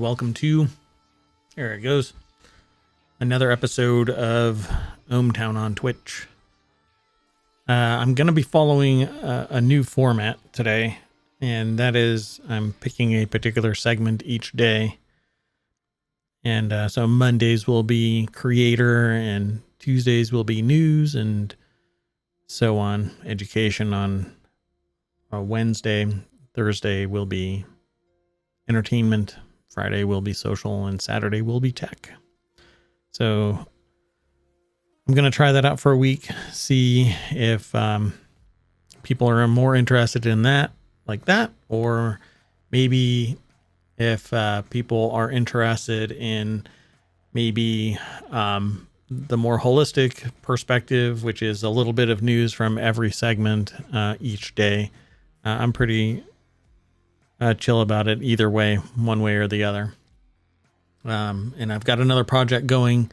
welcome to, there it goes, another episode of ohmTown on Twitch. I'm going to be following a new format today, and that is I'm picking a particular segment each day. And so Mondays will be creator, and Tuesdays will be news, and so on, education on Wednesday. Thursday will be entertainment. Friday will be social, and Saturday will be tech. So I'm going to try that out for a week, see if people are more interested in that, like that, or maybe if people are interested in maybe the more holistic perspective, which is a little bit of news from every segment each day. I'm pretty chill about it either way, one way or the other. And I've got another project going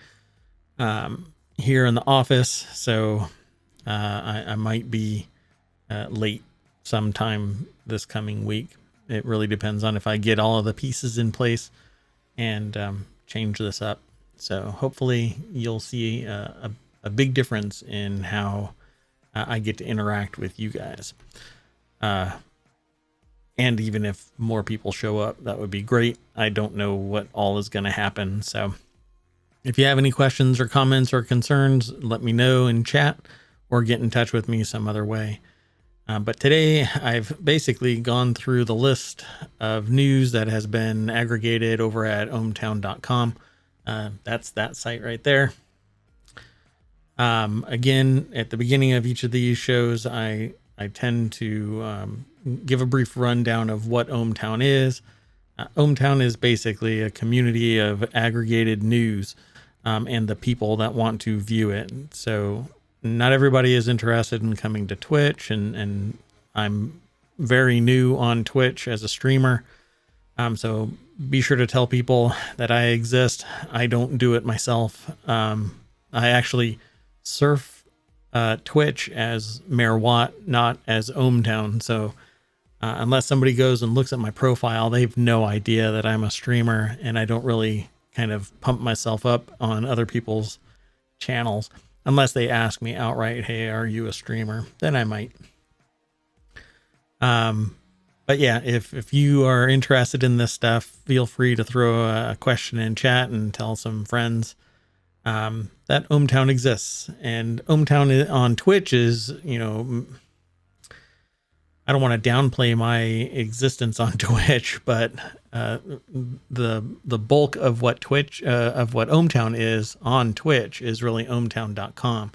here in the office, so I might be late sometime this coming week. It really depends on if I get all of the pieces in place and change this up. So hopefully you'll see a big difference in how I get to interact with you guys. And even if more people show up, that would be great. I don't know what all is going to happen. So if you have any questions or comments or concerns, let me know in chat or get in touch with me some other way. But today I've basically gone through the list of news that has been aggregated over at ohmTown.com. That's that site right there. Again, at the beginning of each of these shows, I tend to give a brief rundown of what ohmTown is. ohmTown is basically a community of aggregated news and the people that want to view it. So not everybody is interested in coming to Twitch, and I'm very new on Twitch as a streamer. So be sure to tell people that I exist. I don't do it myself. I actually surf Twitch as Mayor Watt, not as ohmTown. So unless somebody goes and looks at my profile, they have no idea that I'm a streamer, and I don't really kind of pump myself up on other people's channels unless they ask me outright, hey, are you a streamer? Then I might. But yeah, if you are interested in this stuff, feel free to throw a question in chat and tell some friends that ohmTown exists. And ohmTown on Twitch is, I don't want to downplay my existence on Twitch, but the bulk of what ohmTown is on Twitch is really ohmTown.com.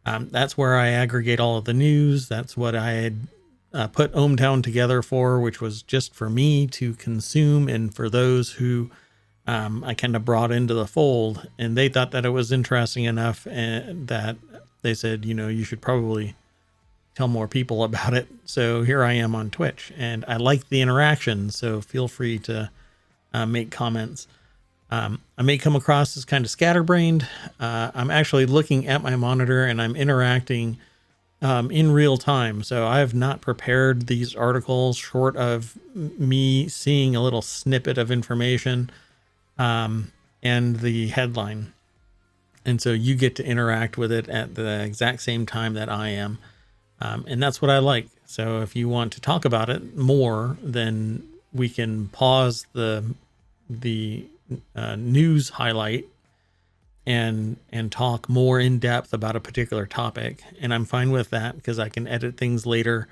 That's where I aggregate all of the news. That's what I had put ohmTown together for, which was just for me to consume and for those who I kind of brought into the fold. And they thought that it was interesting enough and that they said, you should probably tell more people about it. So here I am on Twitch, and I like the interaction, so feel free to make comments. I may come across as kind of scatterbrained. I'm actually looking at my monitor and I'm interacting in real time. So I have not prepared these articles short of me seeing a little snippet of information and the headline. And so you get to interact with it at the exact same time that I am. And that's what I like. So if you want to talk about it more, then we can pause the news highlight and talk more in depth about a particular topic. And I'm fine with that because I can edit things later.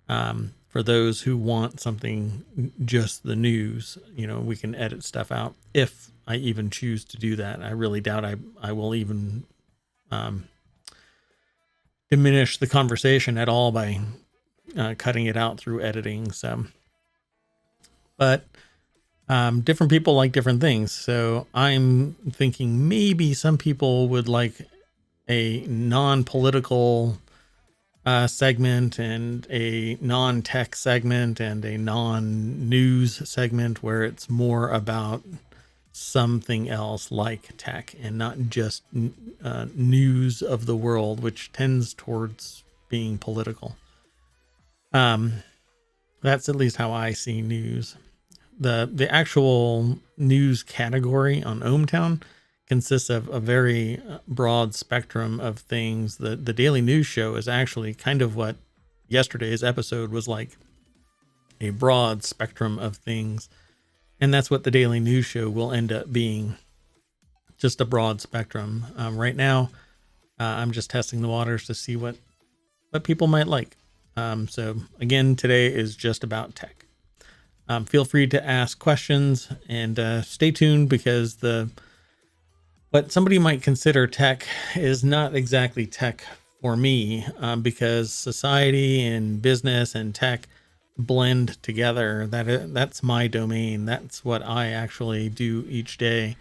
For those who want something, just the news, we can edit stuff out if I even choose to do that. I really doubt I will even, diminish the conversation at all by cutting it out through editing. So, but different people like different things. So I'm thinking maybe some people would like a non-political segment and a non-tech segment and a non-news segment where it's more about something else like tech and not just news of the world, which tends towards being political. That's at least how I see news. the actual news category on ohmTown consists of a very broad spectrum of things. The daily news show is actually kind of what yesterday's episode was like, a broad spectrum of things. And that's what the daily news show will end up being, just a broad spectrum. Right now, I'm just testing the waters to see what people might like. So again, today is just about tech. Feel free to ask questions and stay tuned, because what somebody might consider tech is not exactly tech for me, because society and business and tech blend together. That's my domain. That's what I actually do each day,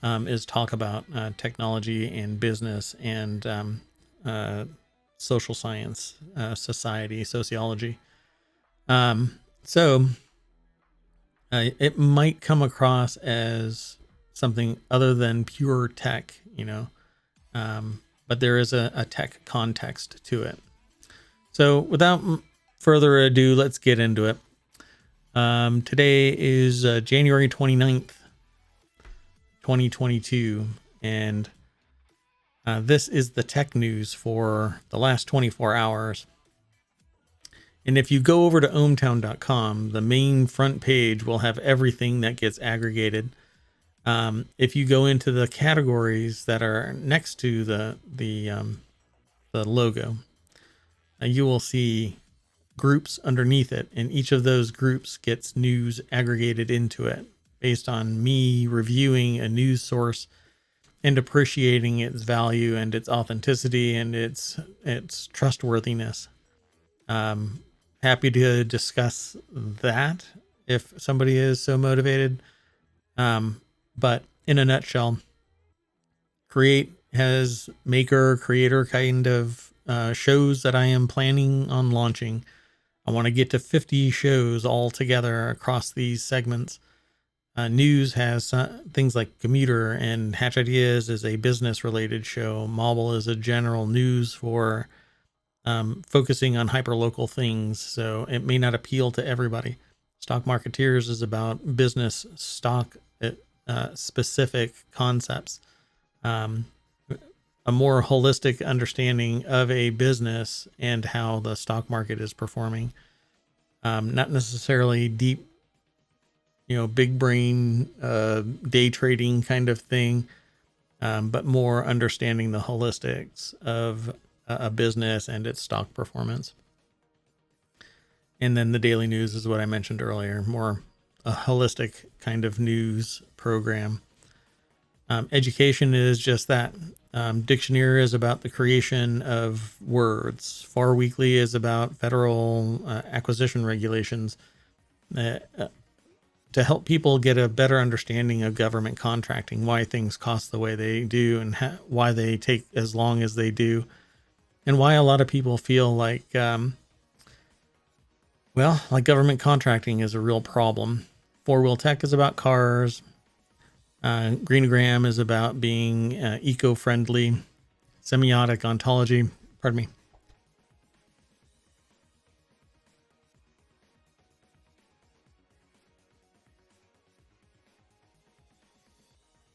is talk about technology and business and social science, society, sociology. So it might come across as something other than pure tech, but there is a tech context to it. So without further ado, let's get into it. Today is January 29th, 2022, and this is the tech news for the last 24 hours. And if you go over to ohmTown.com, the main front page will have everything that gets aggregated. If you go into the categories that are next to the logo, you will see groups underneath it, and each of those groups gets news aggregated into it based on me reviewing a news source and appreciating its value and its authenticity and its trustworthiness. Happy to discuss that if somebody is so motivated. But in a nutshell, creator kind of shows that I am planning on launching. I want to get to 50 shows all together across these segments. News has things like Commuter, and Hatch Ideas is a business related show. Mobile is a general news for focusing on hyperlocal things, so it may not appeal to everybody. Stock Marketeers is about business stock specific concepts. A more holistic understanding of a business and how the stock market is performing. Not necessarily deep, big brain, day trading kind of thing, but more understanding the holistics of a business and its stock performance. And then the daily news is what I mentioned earlier, more a holistic kind of news program. Education is just that. Dictionary is about the creation of words. Far Weekly is about federal acquisition regulations to help people get a better understanding of government contracting, why things cost the way they do, and why they take as long as they do, and why a lot of people feel like, government contracting is a real problem. Four Wheel Tech is about cars. Greenagram is about being eco-friendly. Semiotic ontology, pardon me.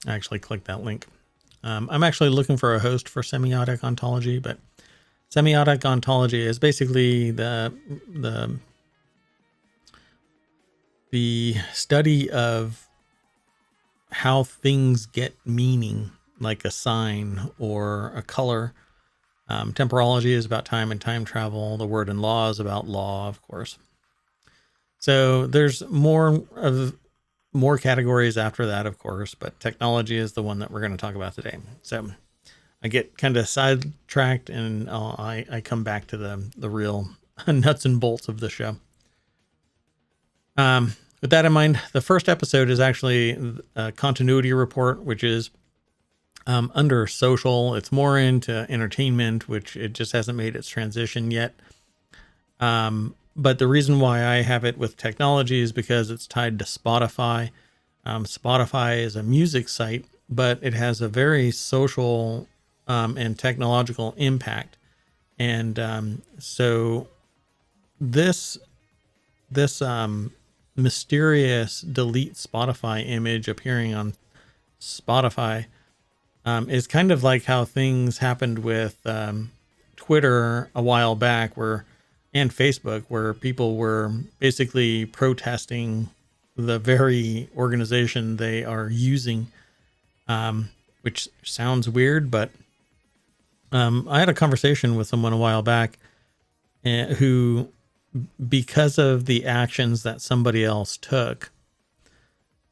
I actually clicked that link. I'm actually looking for a host for semiotic ontology, but semiotic ontology is basically the study of how things get meaning, like a sign or a color. Temporology is about time and time travel. The word in law is about law, of course. So there's more categories after that, of course, but technology is the one that we're going to talk about today. So I get kind of sidetracked, and I come back to the real nuts and bolts of the show. With that in mind, the first episode is actually a continuity report, which is under social. It's more into entertainment, which it just hasn't made its transition yet. But the reason why I have it with technology is because it's tied to Spotify. Spotify is a music site, but it has a very social and technological impact. And so this mysterious delete Spotify image appearing on Spotify is kind of like how things happened with Twitter a while back, and Facebook, where people were basically protesting the very organization they are using, which sounds weird, but I had a conversation with someone a while back who, because of the actions that somebody else took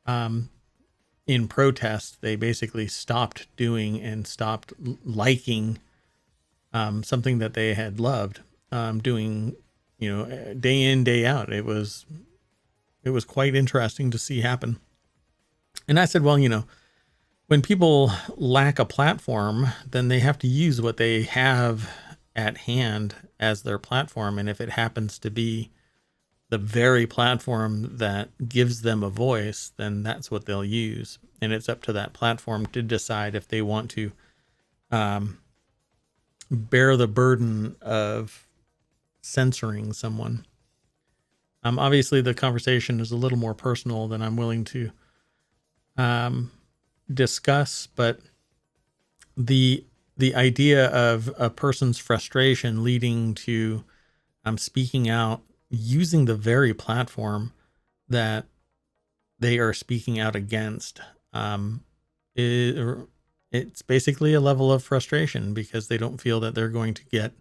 in protest, they basically stopped doing and stopped liking something that they had loved doing, day in, day out. It was quite interesting to see happen. And I said, well, when people lack a platform, then they have to use what they have at hand as their platform. And if it happens to be the very platform that gives them a voice, then that's what they'll use. And it's up to that platform to decide if they want to bear the burden of censoring someone. Obviously, the conversation is a little more personal than I'm willing to discuss, but the idea of a person's frustration leading to speaking out using the very platform that they are speaking out against, it's basically a level of frustration because they don't feel that they're going to get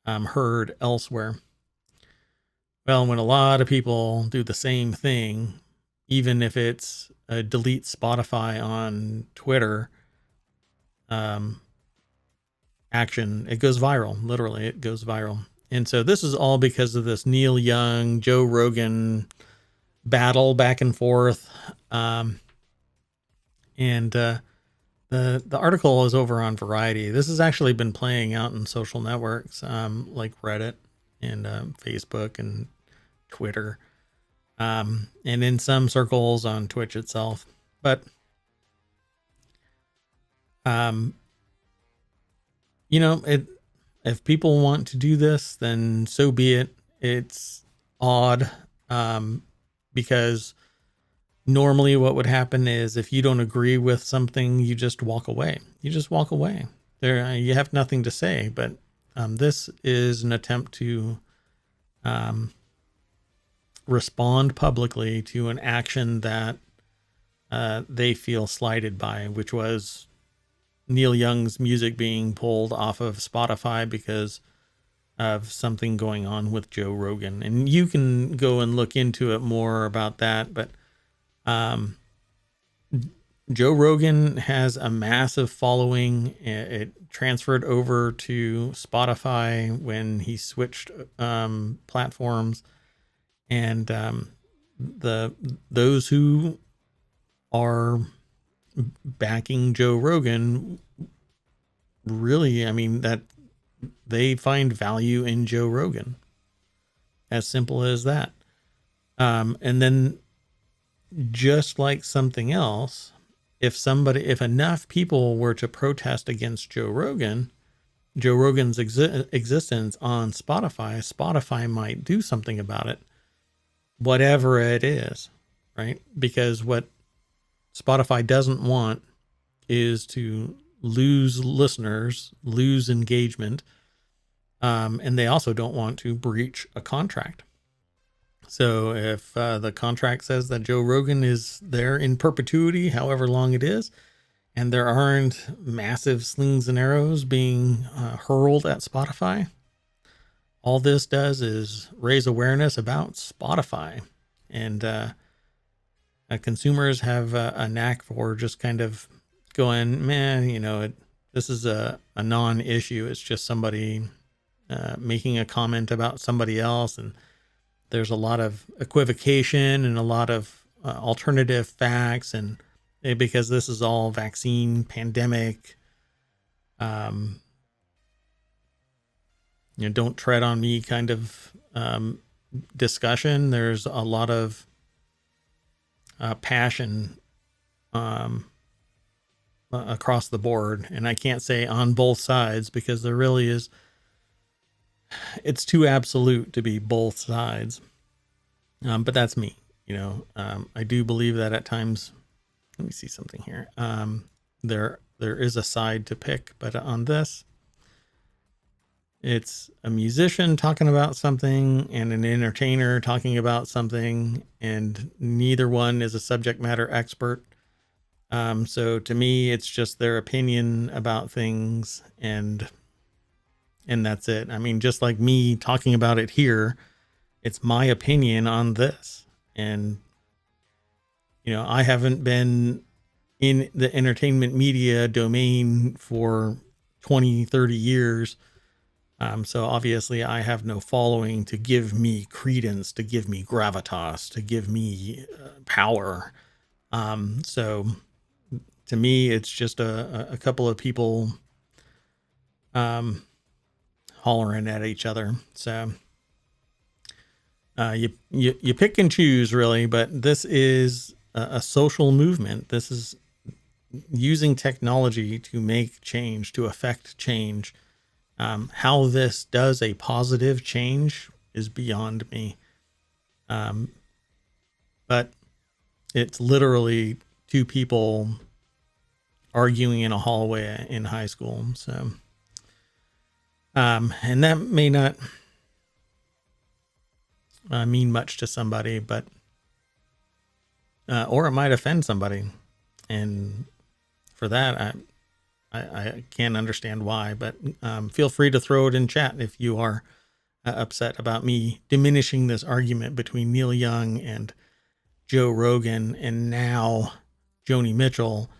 heard elsewhere. Well, when a lot of people do the same thing, even if it's a delete Spotify on Twitter action, it goes viral. Literally, it goes viral. And so this is all because of this Neil Young, Joe Rogan battle back and forth. The article is over on Variety. This has actually been playing out in social networks like Reddit and Facebook and Twitter, and in some circles on Twitch itself. But if people want to do this, then so be it. It's odd because normally what would happen is if you don't agree with something, you just walk away. You just walk away. You have nothing to say. But this is an attempt to respond publicly to an action that they feel slighted by, which was Neil Young's music being pulled off of Spotify because of something going on with Joe Rogan. And you can go and look into it more about that. But Joe Rogan has a massive following. It transferred over to Spotify when he switched platforms. And those who are backing Joe Rogan really, that they find value in Joe Rogan. As simple as that. And then just like something else, if enough people were to protest against Joe Rogan's existence on Spotify might do something about it, whatever it is, right? Because what Spotify doesn't want is to lose listeners, lose engagement, and they also don't want to breach a contract. So if the contract says that Joe Rogan is there in perpetuity, however long it is, and there aren't massive slings and arrows being hurled at Spotify, all this does is raise awareness about Spotify. And consumers have a knack for just kind of going, man, this is a non-issue. It's just somebody making a comment about somebody else. And there's a lot of equivocation and a lot of alternative facts. And because this is all vaccine pandemic, don't tread on me kind of discussion. There's a lot of passion across the board. And I can't say on both sides because there really is, it's too absolute to be both sides. But that's me. I do believe that at times, let me see something here. There is a side to pick, but on this, it's a musician talking about something and an entertainer talking about something, and neither one is a subject matter expert. So to me, it's just their opinion about things, and that's it. I mean, just like me talking about it here, it's my opinion on this. And, I haven't been in the entertainment media domain for 20, 30 years. So obviously I have no following to give me credence, to give me gravitas, to give me power. So to me, it's just a couple of people hollering at each other. So you pick and choose, really, but this is a social movement. This is using technology to make change, to affect change. How this does a positive change is beyond me. But it's literally two people arguing in a hallway in high school. So, and that may not mean much to somebody, but, or it might offend somebody. And for that, I can't understand why, but feel free to throw it in chat if you are upset about me diminishing this argument between Neil Young and Joe Rogan, and now Joni Mitchell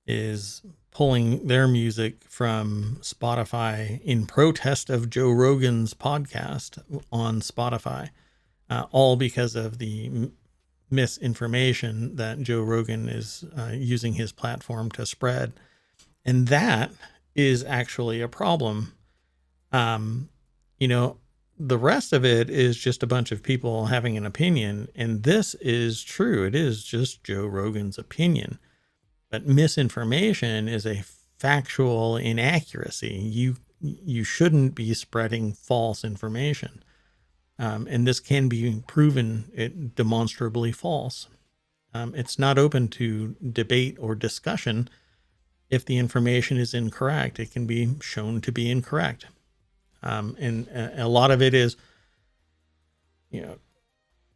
is pulling their music from Spotify in protest of Joe Rogan's podcast on Spotify, all because of the misinformation that Joe Rogan is using his platform to spread. And that is actually a problem. The rest of it is just a bunch of people having an opinion. And this is true. It is just Joe Rogan's opinion. But misinformation is a factual inaccuracy. You shouldn't be spreading false information. And this can be proven demonstrably false. It's not open to debate or discussion. If the information is incorrect, it can be shown to be incorrect. And a lot of it is,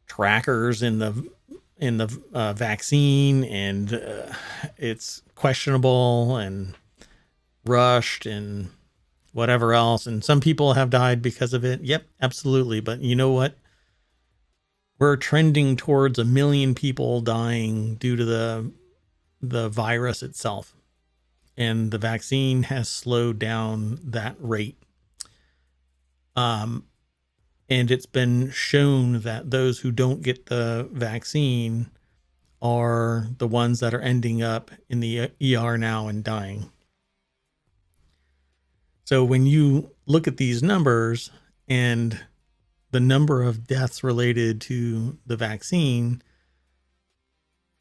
trackers in the vaccine, and it's questionable and rushed and whatever else. And some people have died because of it. Yep, absolutely. But you know what? We're trending towards 1 million people dying due to the virus itself. And the vaccine has slowed down that rate. And it's been shown that those who don't get the vaccine are the ones that are ending up in the ER now and dying. So when you look at these numbers and the number of deaths related to the vaccine,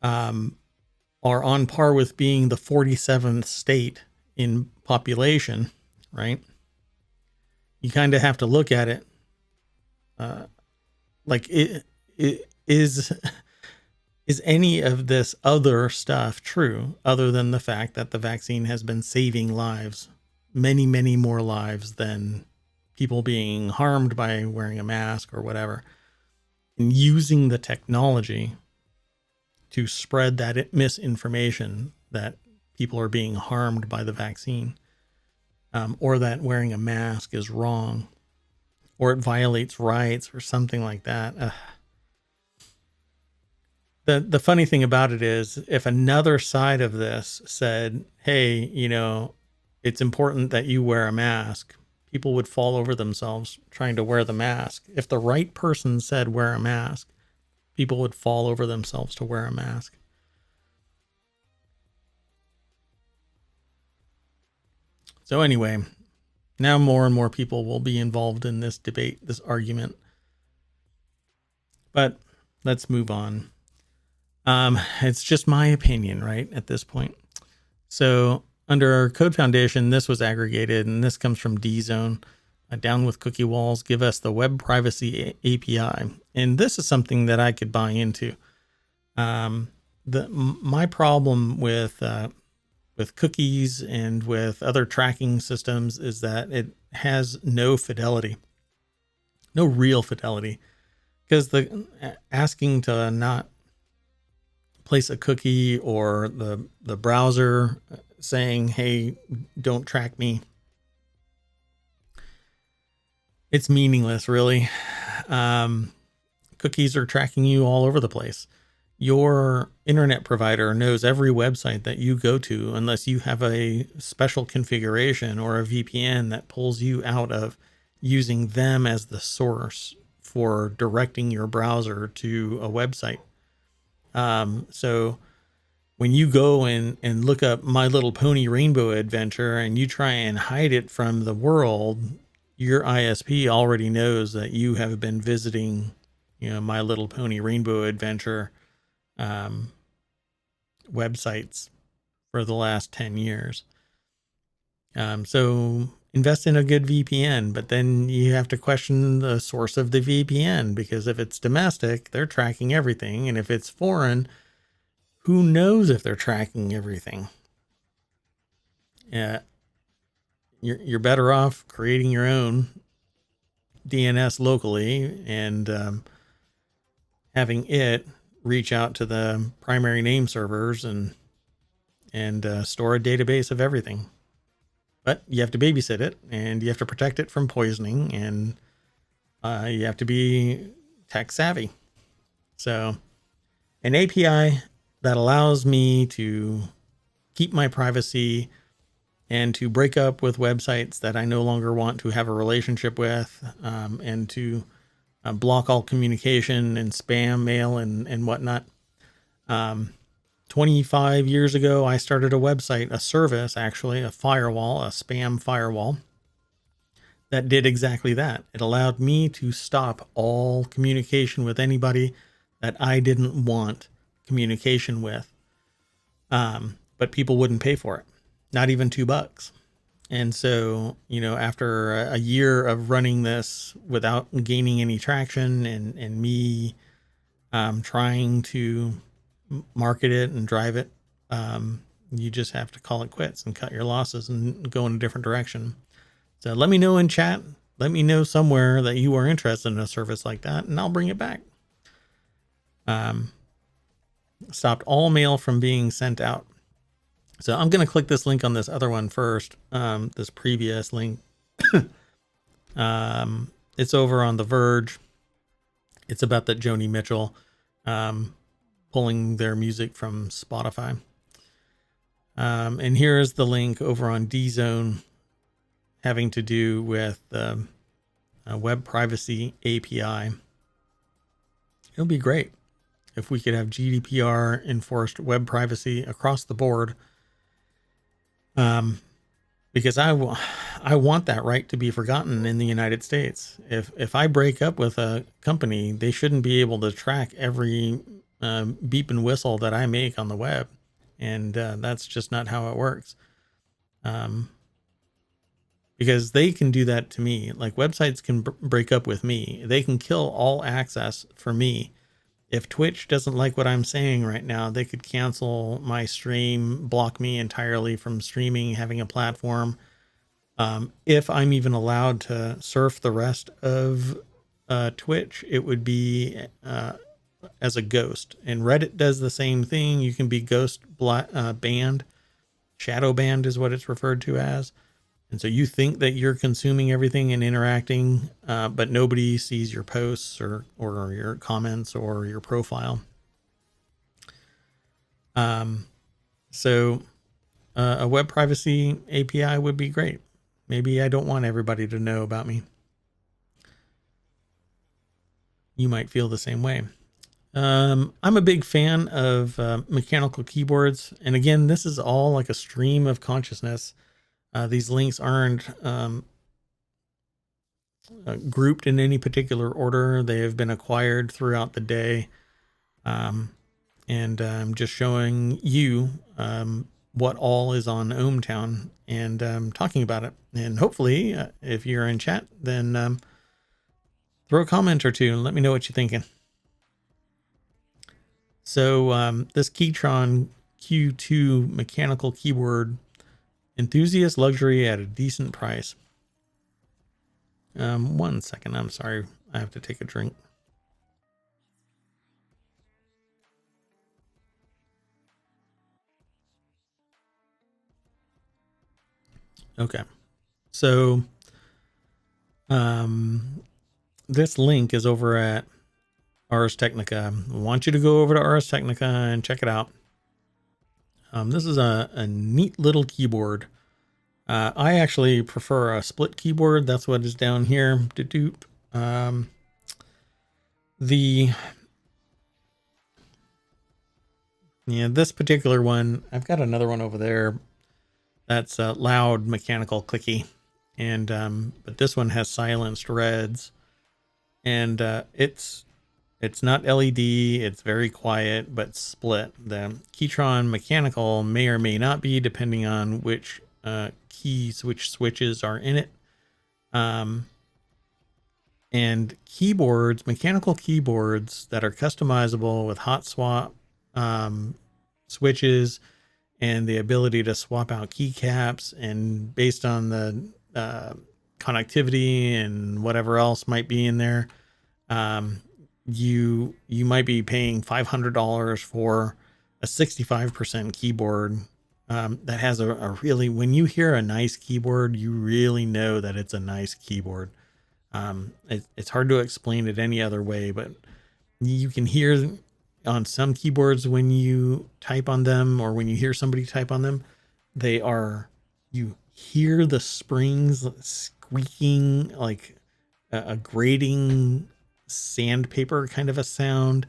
are on par with being the 47th state in population, right? You kind of have to look at it like it is any of this other stuff true, other than the fact that the vaccine has been saving lives, many, many more lives than people being harmed by wearing a mask or whatever, and using the technology to spread that misinformation that people are being harmed by the vaccine, or that wearing a mask is wrong, or it violates rights or something like that. The funny thing about it is, if another side of this said, hey, it's important that you wear a mask, people would fall over themselves trying to wear the mask. If the right person said wear a mask, people would fall over themselves to wear a mask. So anyway, now more and more people will be involved in this debate, this argument. But let's move on. It's just my opinion, right, at this point. So under Code Foundation, this was aggregated, and this comes from DZone. Down with cookie walls, give us the web privacy API. And this is something that I could buy into. My problem with cookies and with other tracking systems is that it has no fidelity, no real fidelity, because the asking to not place a cookie or the browser saying, hey, don't track me, it's meaningless, really. Cookies are tracking you all over the place. Your internet provider knows every website that you go to unless you have a special configuration or a VPN that pulls you out of using them as the source for directing your browser to a website. So when you go and look up My Little Pony Rainbow Adventure and you try and hide it from the world, your ISP already knows that you have been visiting, My Little Pony Rainbow Adventure websites for the last 10 years. So invest in a good VPN, but then you have to question the source of the VPN, because if it's domestic, they're tracking everything. And if it's foreign, who knows if they're tracking everything? You're better off creating your own DNS locally and having it reach out to the primary name servers and store a database of everything. But you have to babysit it, and you have to protect it from poisoning, and you have to be tech savvy. So an API that allows me to keep my privacy and to break up with websites that I no longer want to have a relationship with, and to block all communication and spam mail and whatnot. 25 years ago, I started a website, a service, actually, a firewall, a spam firewall that did exactly that. It allowed me to stop all communication with anybody that I didn't want communication with. But people wouldn't pay for it, not even $2. And so, after a year of running this without gaining any traction and me trying to market it and drive it, you just have to call it quits and cut your losses and go in a different direction. So let me know in chat. Let me know somewhere that you are interested in a service like that, and I'll bring it back. Stopped all mail from being sent out. So I'm going to click this link on this other one first. This previous link. It's over on The Verge. It's about that Joni Mitchell pulling their music from Spotify. And here's the link over on DZone having to do with the web privacy API. It'll be great if we could have GDPR enforced web privacy across the board. Because I want that right to be forgotten in the United States. If I break up with a company, they shouldn't be able to track every beep and whistle that I make on the web. And that's just not how it works. Because they can do that to me. Like, websites can break up with me. They can kill all access for me. If Twitch doesn't like what I'm saying right now, they could cancel my stream, block me entirely from streaming, having a platform. If I'm even allowed to surf the rest of Twitch, it would be as a ghost. And Reddit does the same thing. You can be ghost banned. Shadow banned is what it's referred to as. And so you think that you're consuming everything and interacting, but nobody sees your posts or your comments or your profile. So a web privacy API would be great. Maybe I don't want everybody to know about me. You might feel the same way. I'm a big fan of mechanical keyboards. And again, this is all like a stream of consciousness. These links aren't grouped in any particular order. They have been acquired throughout the day. And I'm just showing you what all is on ohmTown and talking about it. And hopefully, if you're in chat, then throw a comment or two and let me know what you're thinking. So this Keytron Q2 mechanical keyboard, enthusiast luxury at a decent price. 1 second. I'm sorry. I have to take a drink. Okay. So this link is over at Ars Technica. I want you to go over to Ars Technica and check it out. This is a neat little keyboard. I actually prefer a split keyboard. That's what is down here. This particular one, I've got another one over there that's a loud mechanical clicky, and but this one has silenced reds, and it's not LED. It's very quiet, but split. The Keytron mechanical may or may not be, depending on which which switches are in it. And keyboards, mechanical keyboards that are customizable with hot swap switches and the ability to swap out keycaps, and based on the connectivity and whatever else might be in there, you might be paying $500 for a 65% keyboard that has a really, when you hear a nice keyboard, you really know that it's a nice keyboard. It's hard to explain it any other way, but you can hear on some keyboards when you type on them, or when you hear somebody type on them, you hear the springs squeaking like a grating sandpaper kind of a sound,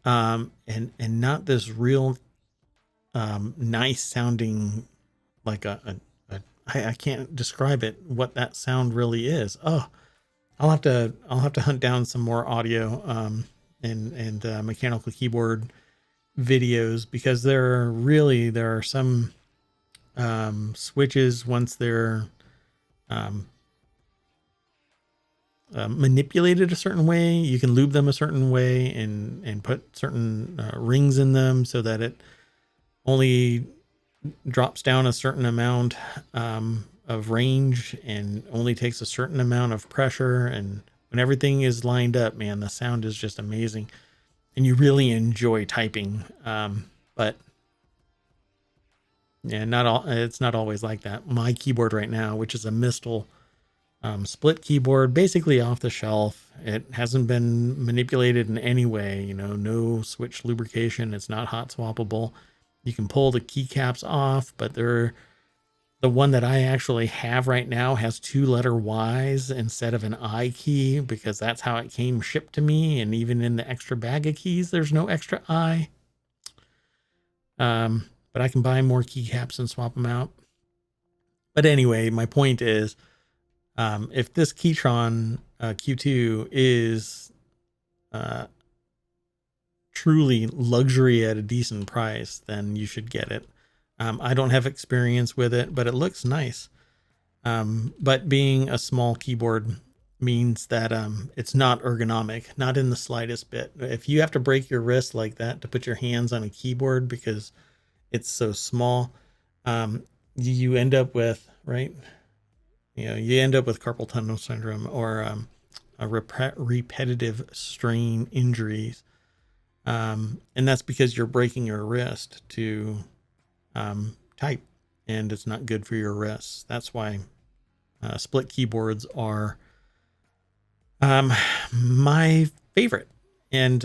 and not this real nice sounding, like I can't describe it, what that sound really is. Oh, I'll have to hunt down some more audio and mechanical keyboard videos, because there are some switches, once they're manipulated a certain way, you can lube them a certain way and put certain rings in them so that it only drops down a certain amount of range and only takes a certain amount of pressure. And when everything is lined up, man, the sound is just amazing, and you really enjoy typing. But yeah, it's not always like that. My keyboard right now, which is a Mistel split keyboard, basically off the shelf, it hasn't been manipulated in any way, no switch lubrication. It's not hot swappable. You can pull the keycaps off, but the one that I actually have right now has 2-letter Y's instead of an I key, because that's how it came shipped to me. And even in the extra bag of keys, there's no extra I. But I can buy more keycaps and swap them out. But anyway, my point is, if this Keytron Q2 is truly luxury at a decent price, then you should get it. I don't have experience with it, but it looks nice. But being a small keyboard means that it's not ergonomic, not in the slightest bit. If you have to break your wrist like that to put your hands on a keyboard because it's so small, you end up with, right? You end up with carpal tunnel syndrome, or a repetitive strain injuries. And that's because you're breaking your wrist to type, and it's not good for your wrists. That's why split keyboards are my favorite. And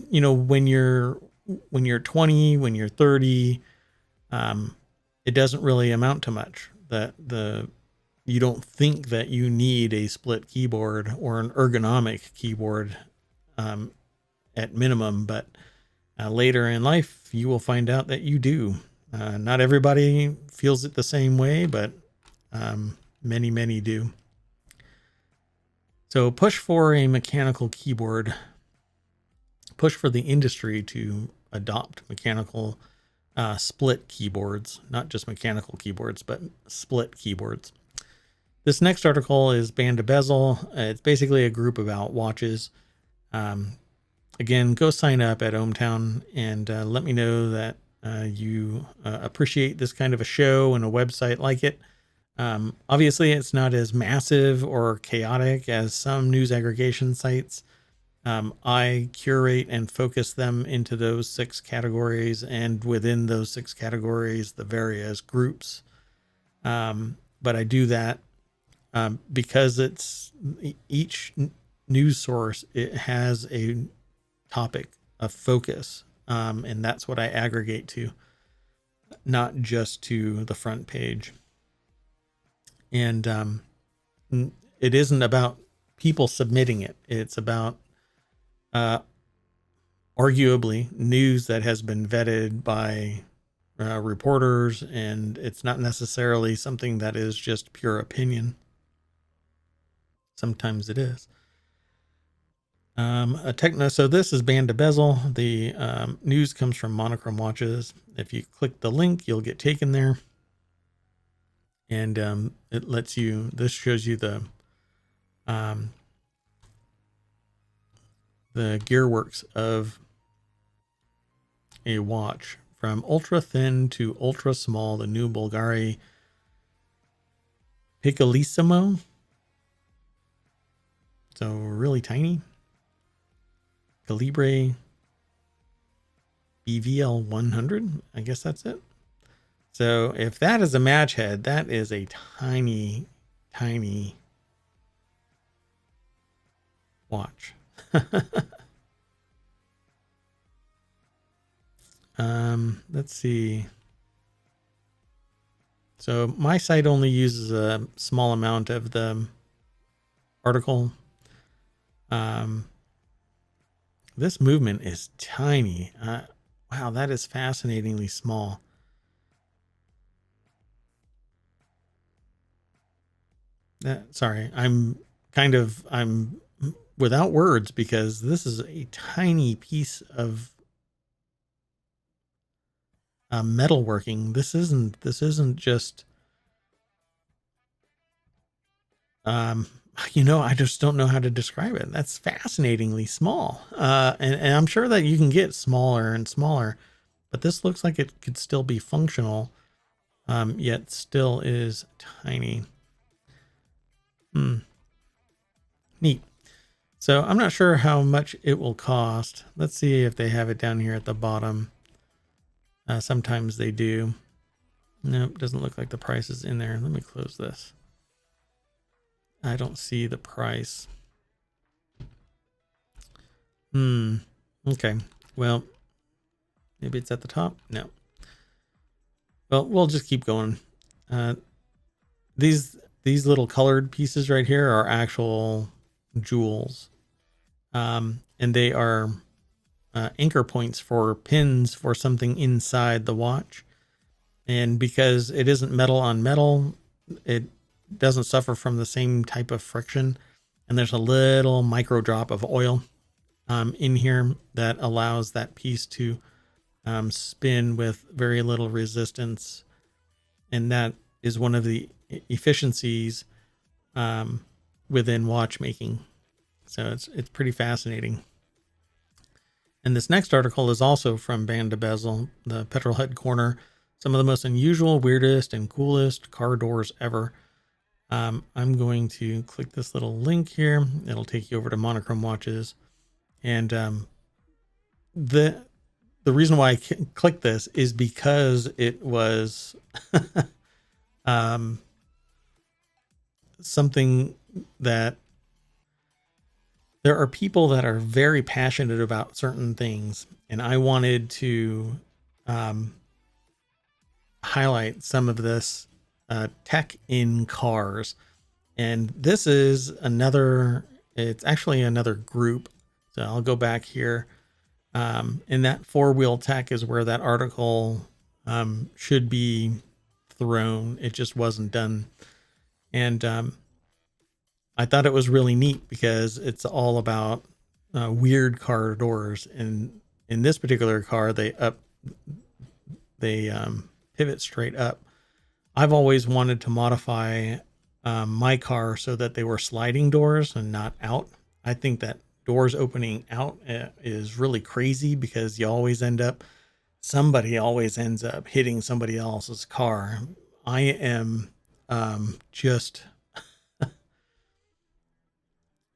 when you're 20, when you're 30, it doesn't really amount to much. You don't think that you need a split keyboard or an ergonomic keyboard at minimum, but later in life you will find out that you do. Not everybody feels it the same way, but many do. So push for a mechanical keyboard. Push for the industry to adopt mechanical split keyboards, not just mechanical keyboards, but split keyboards. This next article is Band to Bezel. It's basically a group about watches. again, go sign up at ohmTown and let me know that you appreciate this kind of a show and a website like it. Obviously, it's not as massive or chaotic as some news aggregation sites. I curate and focus them into those 6 categories, and within those 6 categories, the various groups. But I do that because it's each news source, it has a topic, a focus, and that's what I aggregate to, not just to the front page. And it isn't about people submitting it. It's about arguably news that has been vetted by reporters, and it's not necessarily something that is just pure opinion. Sometimes it is. So this is Band to Bezel. The news comes from Monochrome Watches. If you click the link, you'll get taken there. And it lets you, this shows you the gearworks of a watch from ultra thin to ultra small, the new Bulgari Piccolissimo. So really tiny. Calibre BVL 100. I guess that's it. So if that is a match head, that is a tiny, tiny watch. Let's see. So my site only uses a small amount of the article. This movement is tiny. Wow, that is fascinatingly small. Sorry, I'm without words because this is a tiny piece of metalworking. This isn't just I just don't know how to describe it. That's fascinatingly small. And I'm sure that you can get smaller and smaller, but this looks like it could still be functional, yet still is tiny. Neat. So I'm not sure how much it will cost. Let's see if they have it down here at the bottom. Sometimes they do. Nope, doesn't look like the price is in there. Let me close this. I don't see the price. Okay. Well, maybe it's at the top. No. Well, we'll just keep going. These little colored pieces right here are actual jewels. And they are anchor points for pins for something inside the watch. And because it isn't metal on metal, it doesn't suffer from the same type of friction. And there's a little micro drop of oil in here that allows that piece to spin with very little resistance. And that is one of the efficiencies within watchmaking. So it's pretty fascinating. And this next article is also from Band to Bezel, the Petrolhead Corner. Some of the most unusual, weirdest, and coolest car doors ever. I'm going to click this little link here. It'll take you over to Monochrome Watches. And the reason why I clicked this is because it was something that there are people that are very passionate about certain things. And I wanted to highlight some of this tech in cars. And this is it's actually another group. So I'll go back here. And that 4-wheel tech is where that article should be thrown. It just wasn't done. And I thought it was really neat because it's all about weird car doors. And in this particular car, they pivot straight up. I've always wanted to modify my car so that they were sliding doors and not out. I think that doors opening out is really crazy, because somebody always ends up hitting somebody else's car. I am just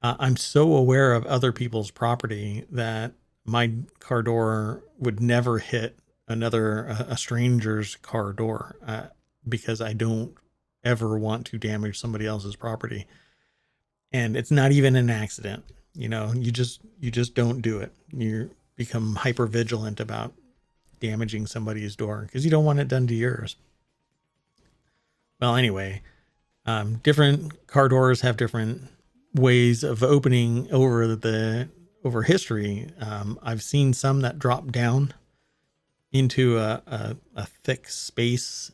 I'm so aware of other people's property that my car door would never hit a stranger's car door, because I don't ever want to damage somebody else's property. And it's not even an accident. You just don't do it. You become hyper vigilant about damaging somebody's door because you don't want it done to yours. Well, anyway, different car doors have different ways of opening over history. I've seen some that drop down into a thick space,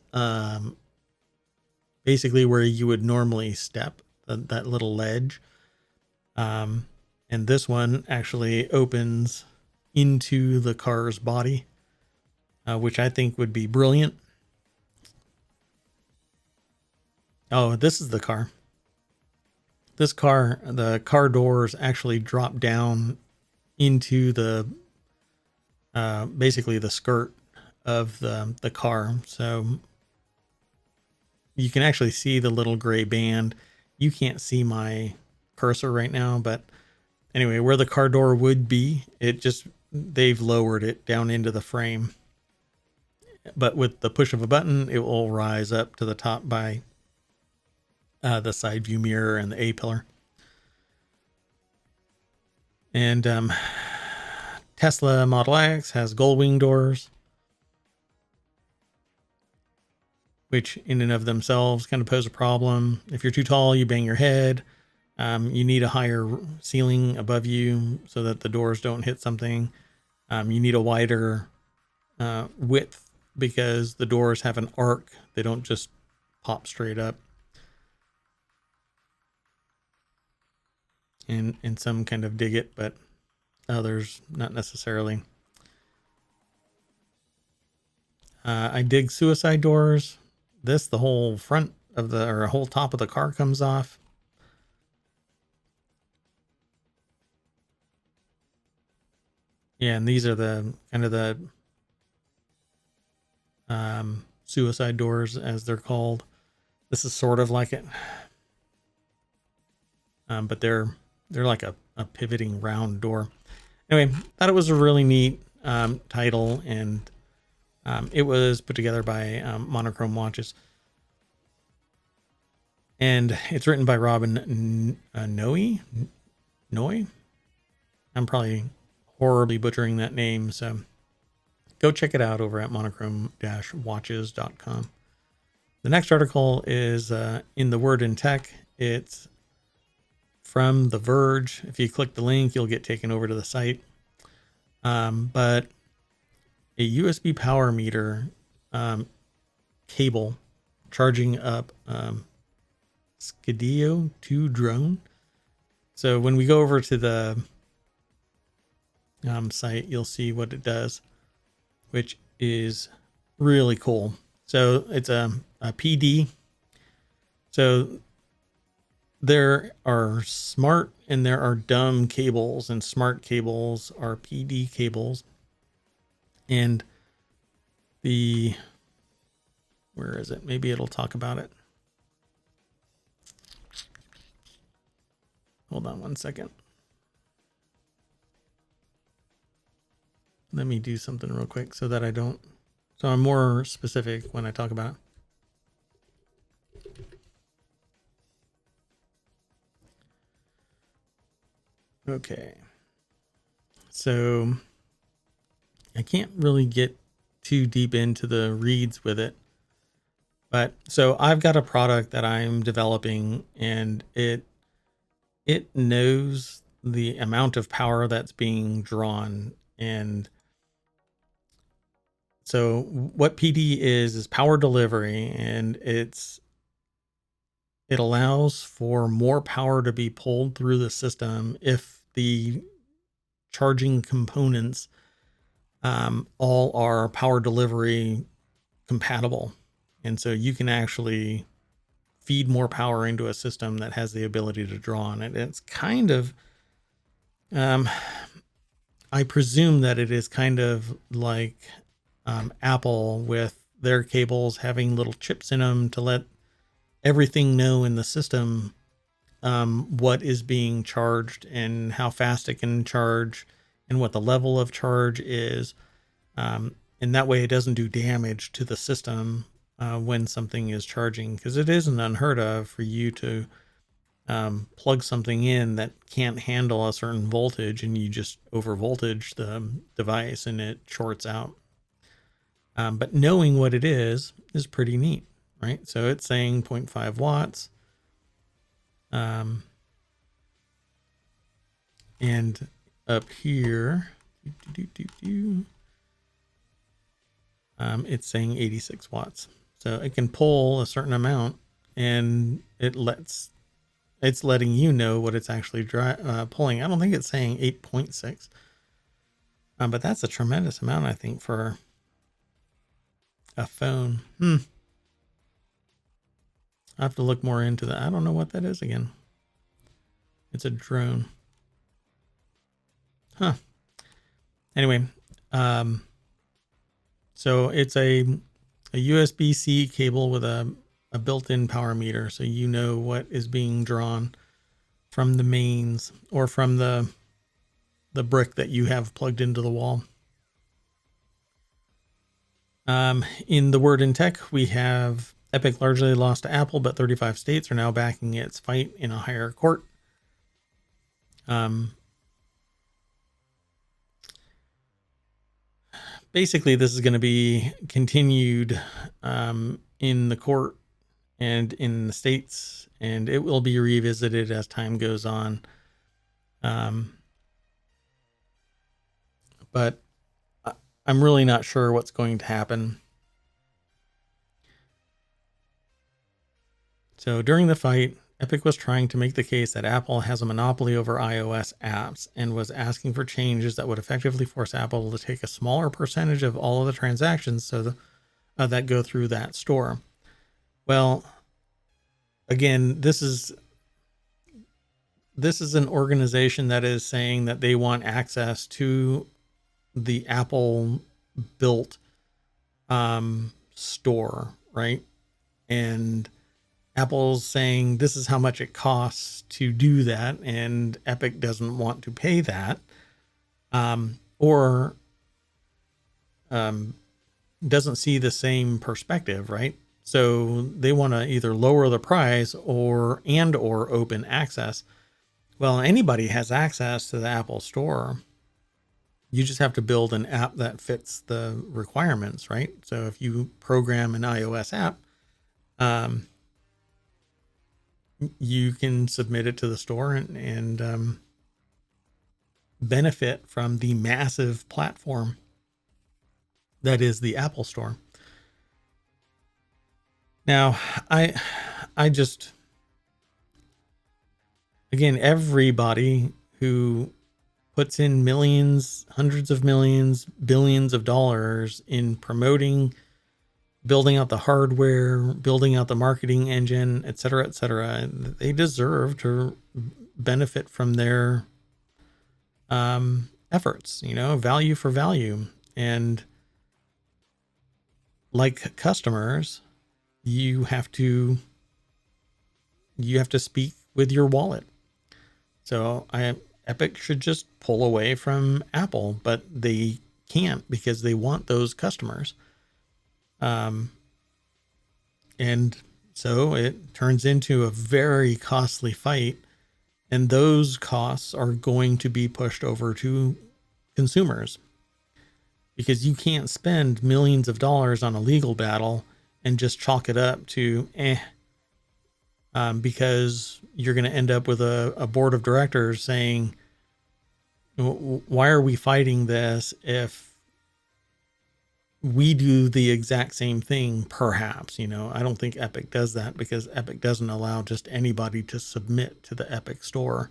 basically where you would normally step, that little ledge. And this one actually opens into the car's body, which I think would be brilliant. Oh, this is the car. The car doors actually drop down into basically the skirt of the car. So you can actually see the little gray band. You can't see my cursor right now, but anyway, where the car door would be, they've lowered it down into the frame. But with the push of a button, it will rise up to the top by the side view mirror and the A-pillar. And Tesla Model X has gull wing doors, which in and of themselves kind of pose a problem. If you're too tall, you bang your head. You need a higher ceiling above you so that the doors don't hit something. You need a wider width because the doors have an arc. They don't just pop straight up. And some kind of dig it, but others not necessarily. I dig suicide doors. The whole front of or whole top of the car comes off. Yeah, and these are the kind of the suicide doors, as they're called. This is sort of like it, but they're like a pivoting round door. Anyway, thought it was a really neat title, and it was put together by Monochrome Watches, and it's written by Robin Noy. I'm probably horribly butchering that name, so go check it out over at monochrome-watches.com. The next article is in the Word in Tech. It's from The Verge. If you click the link, you'll get taken over to the site. But a USB power meter cable charging up Skydio 2 drone. So when we go over to the site, you'll see what it does, which is really cool. So it's a PD. So there are smart and there are dumb cables, and smart cables are PD cables. And where is it? Maybe it'll talk about it. Hold on one second. Let me do something real quick so I'm more specific when I talk about it. Okay. So I can't really get too deep into the reads with it, but so I've got a product that I'm developing, and it knows the amount of power that's being drawn. And so what PD is power delivery, and it allows for more power to be pulled through the system if the charging components all are power delivery compatible. And so you can actually feed more power into a system that has the ability to draw on it. It's kind of Um, I presume that it is kind of like Apple with their cables having little chips in them to let everything know in the system what is being charged and how fast it can charge and what the level of charge is. And that way it doesn't do damage to the system when something is charging, because it isn't unheard of for you to plug something in that can't handle a certain voltage and you just over voltage the device and it shorts out. But knowing what it is pretty neat, right? So it's saying 0.5 watts. And up here, it's saying 86 watts. So it can pull a certain amount, and it's letting you know what it's actually pulling. I don't think it's saying 8.6. But that's a tremendous amount, I think, for a phone. I have to look more into that. I don't know what that is again. It's a drone. Huh. Anyway, so it's a USB-C cable with a built-in power meter, so you know what is being drawn from the mains or from the brick that you have plugged into the wall. In the word in tech, we have Epic largely lost to Apple, but 35 states are now backing its fight in a higher court. Basically, this is going to be continued in the court and in the states, and it will be revisited as time goes on. But I'm really not sure what's going to happen. So during the fight, Epic was trying to make the case that Apple has a monopoly over iOS apps and was asking for changes that would effectively force Apple to take a smaller percentage of all of the transactions that go through that store. Well, again, this is an organization that is saying that they want access to the Apple built store, right? And Apple's saying this is how much it costs to do that, and Epic doesn't want to pay that, or doesn't see the same perspective, right? So they want to either lower the price or open access. Well, anybody has access to the Apple Store. You just have to build an app that fits the requirements, right? So if you program an iOS app, you can submit it to the store and benefit from the massive platform that is the Apple Store. Now, I just, again, everybody who puts in millions, hundreds of millions, billions of dollars in promoting, building out the hardware, building out the marketing engine, et cetera, they deserve to benefit from their efforts, value for value. And like customers, you have to speak with your wallet. So Epic should just pull away from Apple, but they can't because they want those customers. And so it turns into a very costly fight, and those costs are going to be pushed over to consumers, because you can't spend millions of dollars on a legal battle and just chalk it up to because you're going to end up with a board of directors saying, why are we fighting this if we do the exact same thing? Perhaps, I don't think Epic does that, because Epic doesn't allow just anybody to submit to the Epic Store.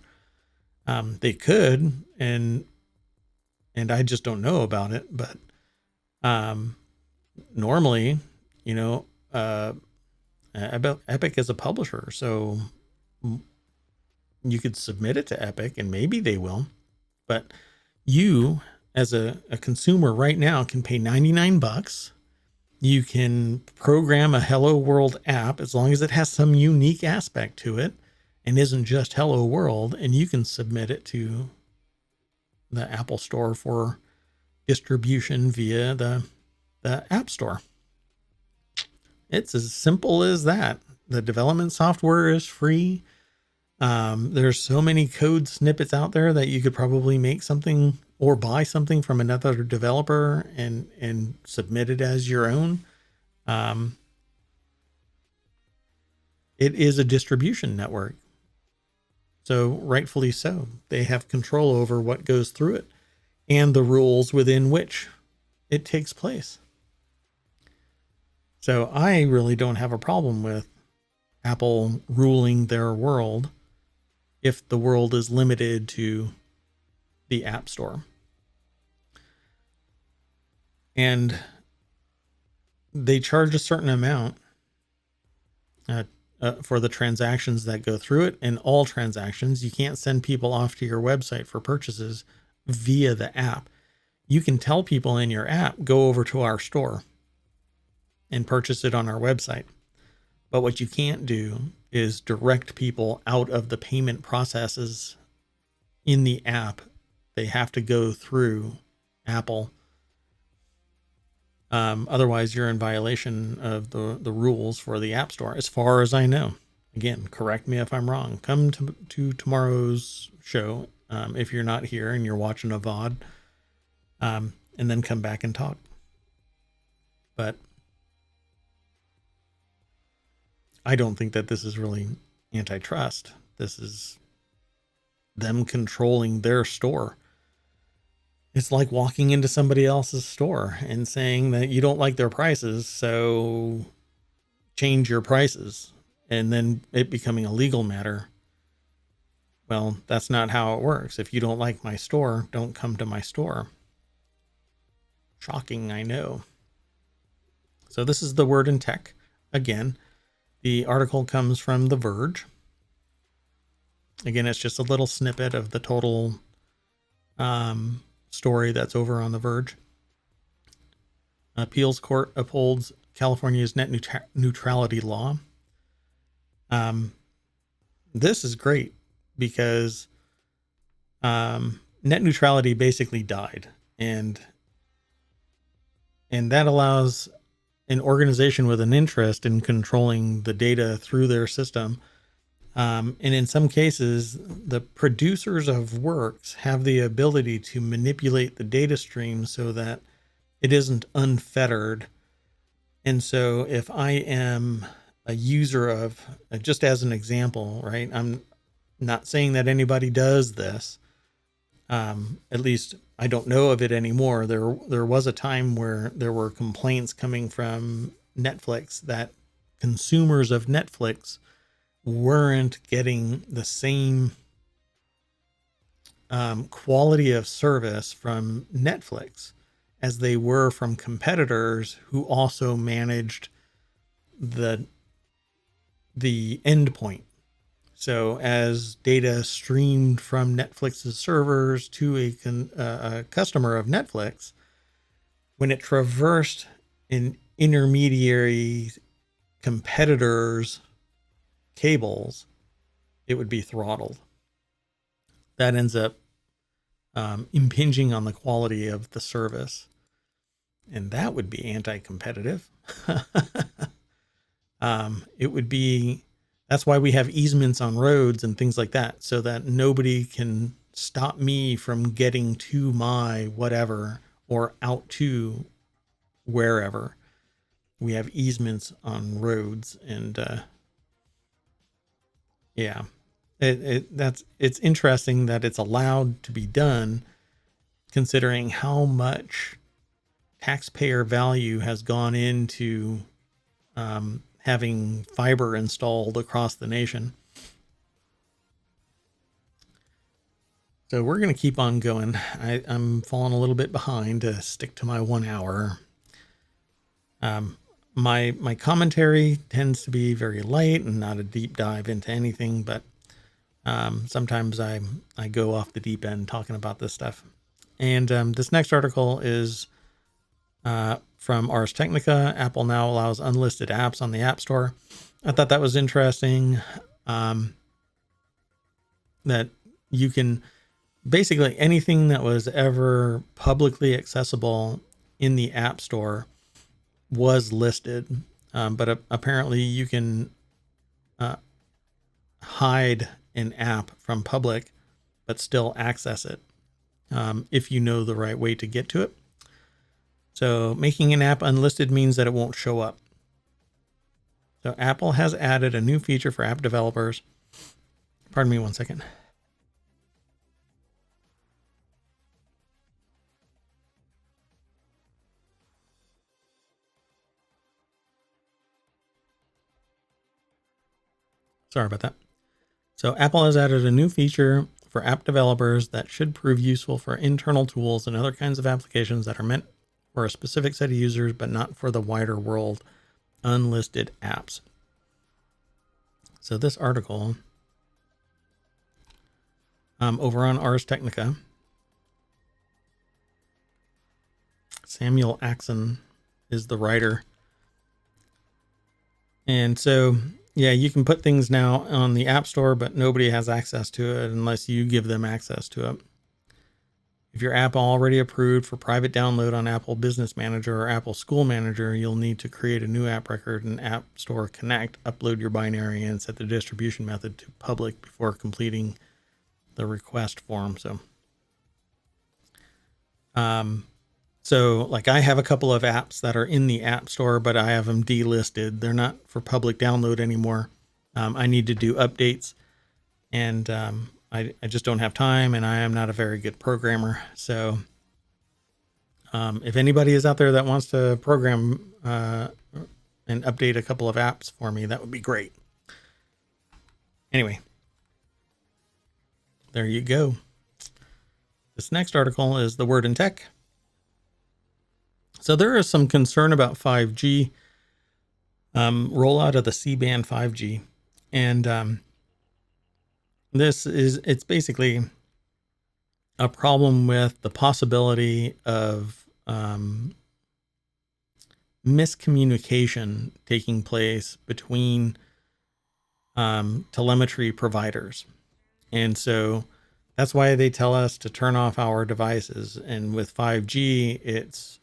They could, and I just don't know about it, but normally, Epic is a publisher, so you could submit it to Epic and maybe they will. But you, as a consumer right now, can pay $99. You can program a Hello World app as long as it has some unique aspect to it and isn't just Hello World, and you can submit it to the Apple Store for distribution via the App Store. It's as simple as that. The development software is free. There's so many code snippets out there that you could probably make something or buy something from another developer and submit it as your own. It is a distribution network. So rightfully so. They have control over what goes through it and the rules within which it takes place. So I really don't have a problem with Apple ruling their world if the world is limited to the App Store. And they charge a certain amount for the transactions that go through it, and all transactions. You can't send people off to your website for purchases via the app. You can tell people in your app, go over to our store and purchase it on our website. But what you can't do is direct people out of the payment processes in the app. They have to go through Apple. Otherwise, you're in violation of the rules for the App Store, as far as I know. Again, correct me if I'm wrong. Come to tomorrow's show if you're not here and you're watching a VOD, and then come back and talk. But I don't think that this is really antitrust. This is them controlling their store. It's like walking into somebody else's store and saying that you don't like their prices, so change your prices, and then it becoming a legal matter. Well, that's not how it works. If you don't like my store, don't come to my store. Shocking, I know. So this is the word in tech. Again, the article comes from The Verge. Again, it's just a little snippet of the total story that's over on The Verge. Appeals court upholds California's net neutrality law. This is great because net neutrality basically died, and that allows an organization with an interest in controlling the data through their system. And in some cases, the producers of works have the ability to manipulate the data stream so that it isn't unfettered. And so if I am a user of, just as an example, right? I'm not saying that anybody does this. At least I don't know of it anymore. There was a time where there were complaints coming from Netflix that consumers of Netflix weren't getting the same quality of service from Netflix as they were from competitors who also managed the endpoint. So as data streamed from Netflix's servers to a customer of Netflix, when it traversed an intermediary competitor's cables, it would be throttled. That ends up impinging on the quality of the service, and that would be anti-competitive. It would be, that's why we have easements on roads and things like that, so that nobody can stop me from getting to my whatever or out to wherever. We have easements on roads, and yeah, it's interesting that it's allowed to be done, considering how much taxpayer value has gone into having fiber installed across the nation. So we're going to keep on going. I'm falling a little bit behind to stick to my 1 hour. My commentary tends to be very light and not a deep dive into anything, but Sometimes I go off the deep end talking about this stuff. And this next article is from Ars Technica. Apple now allows unlisted apps on the App Store. I thought that was interesting. That you can basically anything that was ever publicly accessible in the App Store was listed, but apparently you can hide an app from public but still access it if you know the right way to get to it. So making an app unlisted means that it won't show up. So Apple has added a new feature for app developers. Pardon me 1 second. Sorry about that. So Apple has added a new feature for app developers that should prove useful for internal tools and other kinds of applications that are meant for a specific set of users, but not for the wider world. Unlisted apps. So this article over on Ars Technica, Samuel Axon is the writer. And so, yeah, you can put things now on the App Store, but nobody has access to it unless you give them access to it. If your app already approved for private download on Apple Business Manager or Apple School Manager, you'll need to create a new app record in App Store Connect, upload your binary, and set the distribution method to public before completing the request form. So like I have a couple of apps that are in the App Store, but I have them delisted. They're not for public download anymore. I need to do updates, and I just don't have time, and I am not a very good programmer. So if anybody is out there that wants to program and update a couple of apps for me, that would be great. Anyway, there you go. This next article is The Word in Tech. So there is some concern about 5G rollout of the C-band 5G. And it's basically a problem with the possibility of miscommunication taking place between telemetry providers. And so that's why they tell us to turn off our devices. And with 5G, it's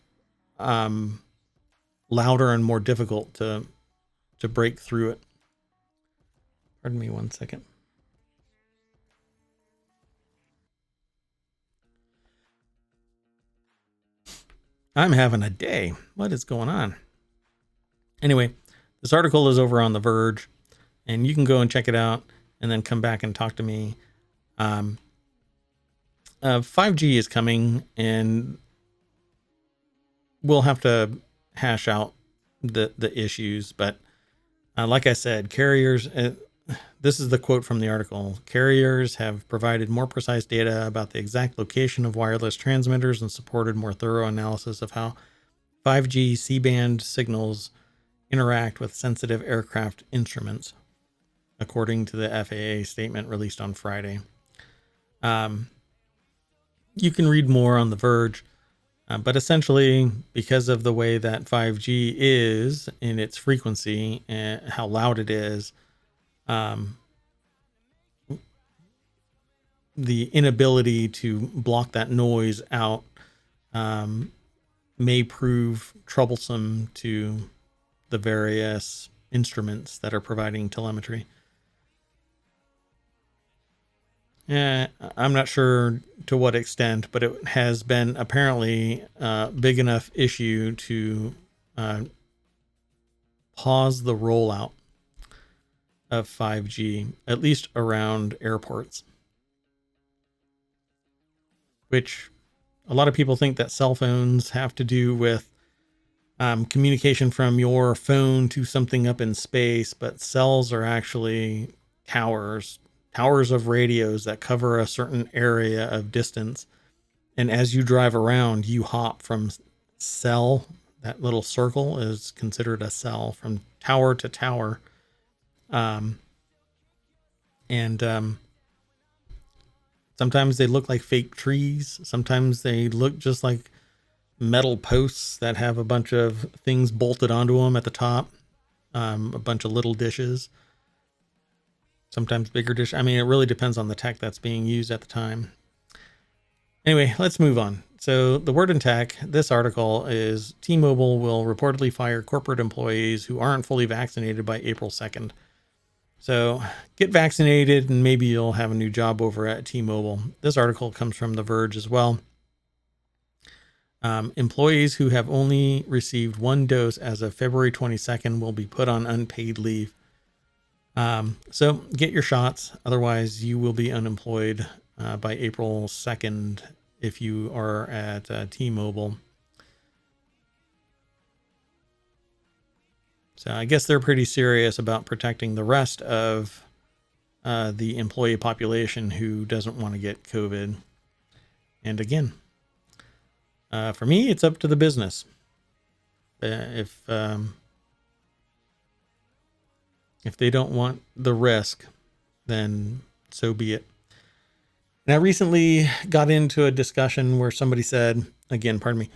louder and more difficult to break through it. Pardon me 1 second. I'm having a day. What is going on? Anyway, this article is over on The Verge, and you can go and check it out and then come back and talk to me. 5G is coming, and we'll have to hash out the issues. But like I said, carriers, this is the quote from the article. Carriers have provided more precise data about the exact location of wireless transmitters and supported more thorough analysis of how 5G C-band signals interact with sensitive aircraft instruments, according to the FAA statement released on Friday. You can read more on The Verge, but essentially, because of the way that 5G is in its frequency and how loud it is, the inability to block that noise out may prove troublesome to the various instruments that are providing telemetry. I'm not sure to what extent, but it has been apparently a big enough issue to pause the rollout of 5G, at least around airports. Which a lot of people think that cell phones have to do with communication from your phone to something up in space, but cells are actually towers of radios that cover a certain area of distance. And as you drive around, you hop from cell, that little circle is considered a cell, from tower to tower. Sometimes they look like fake trees. Sometimes they look just like metal posts that have a bunch of things bolted onto them at the top. A bunch of little dishes. Sometimes bigger dish. I mean, it really depends on the tech that's being used at the time. Anyway, let's move on. So the word in tech, this article is T-Mobile will reportedly fire corporate employees who aren't fully vaccinated by April 2nd. So get vaccinated and maybe you'll have a new job over at T-Mobile. This article comes from The Verge as well. Employees who have only received one dose as of February 22nd will be put on unpaid leave. So get your shots. Otherwise, you will be unemployed by April 2nd if you are at T-Mobile. So I guess they're pretty serious about protecting the rest of the employee population who doesn't want to get COVID. And again, for me, it's up to the business. If they don't want the risk, then so be it. And I recently got into a discussion where somebody said, again, pardon me,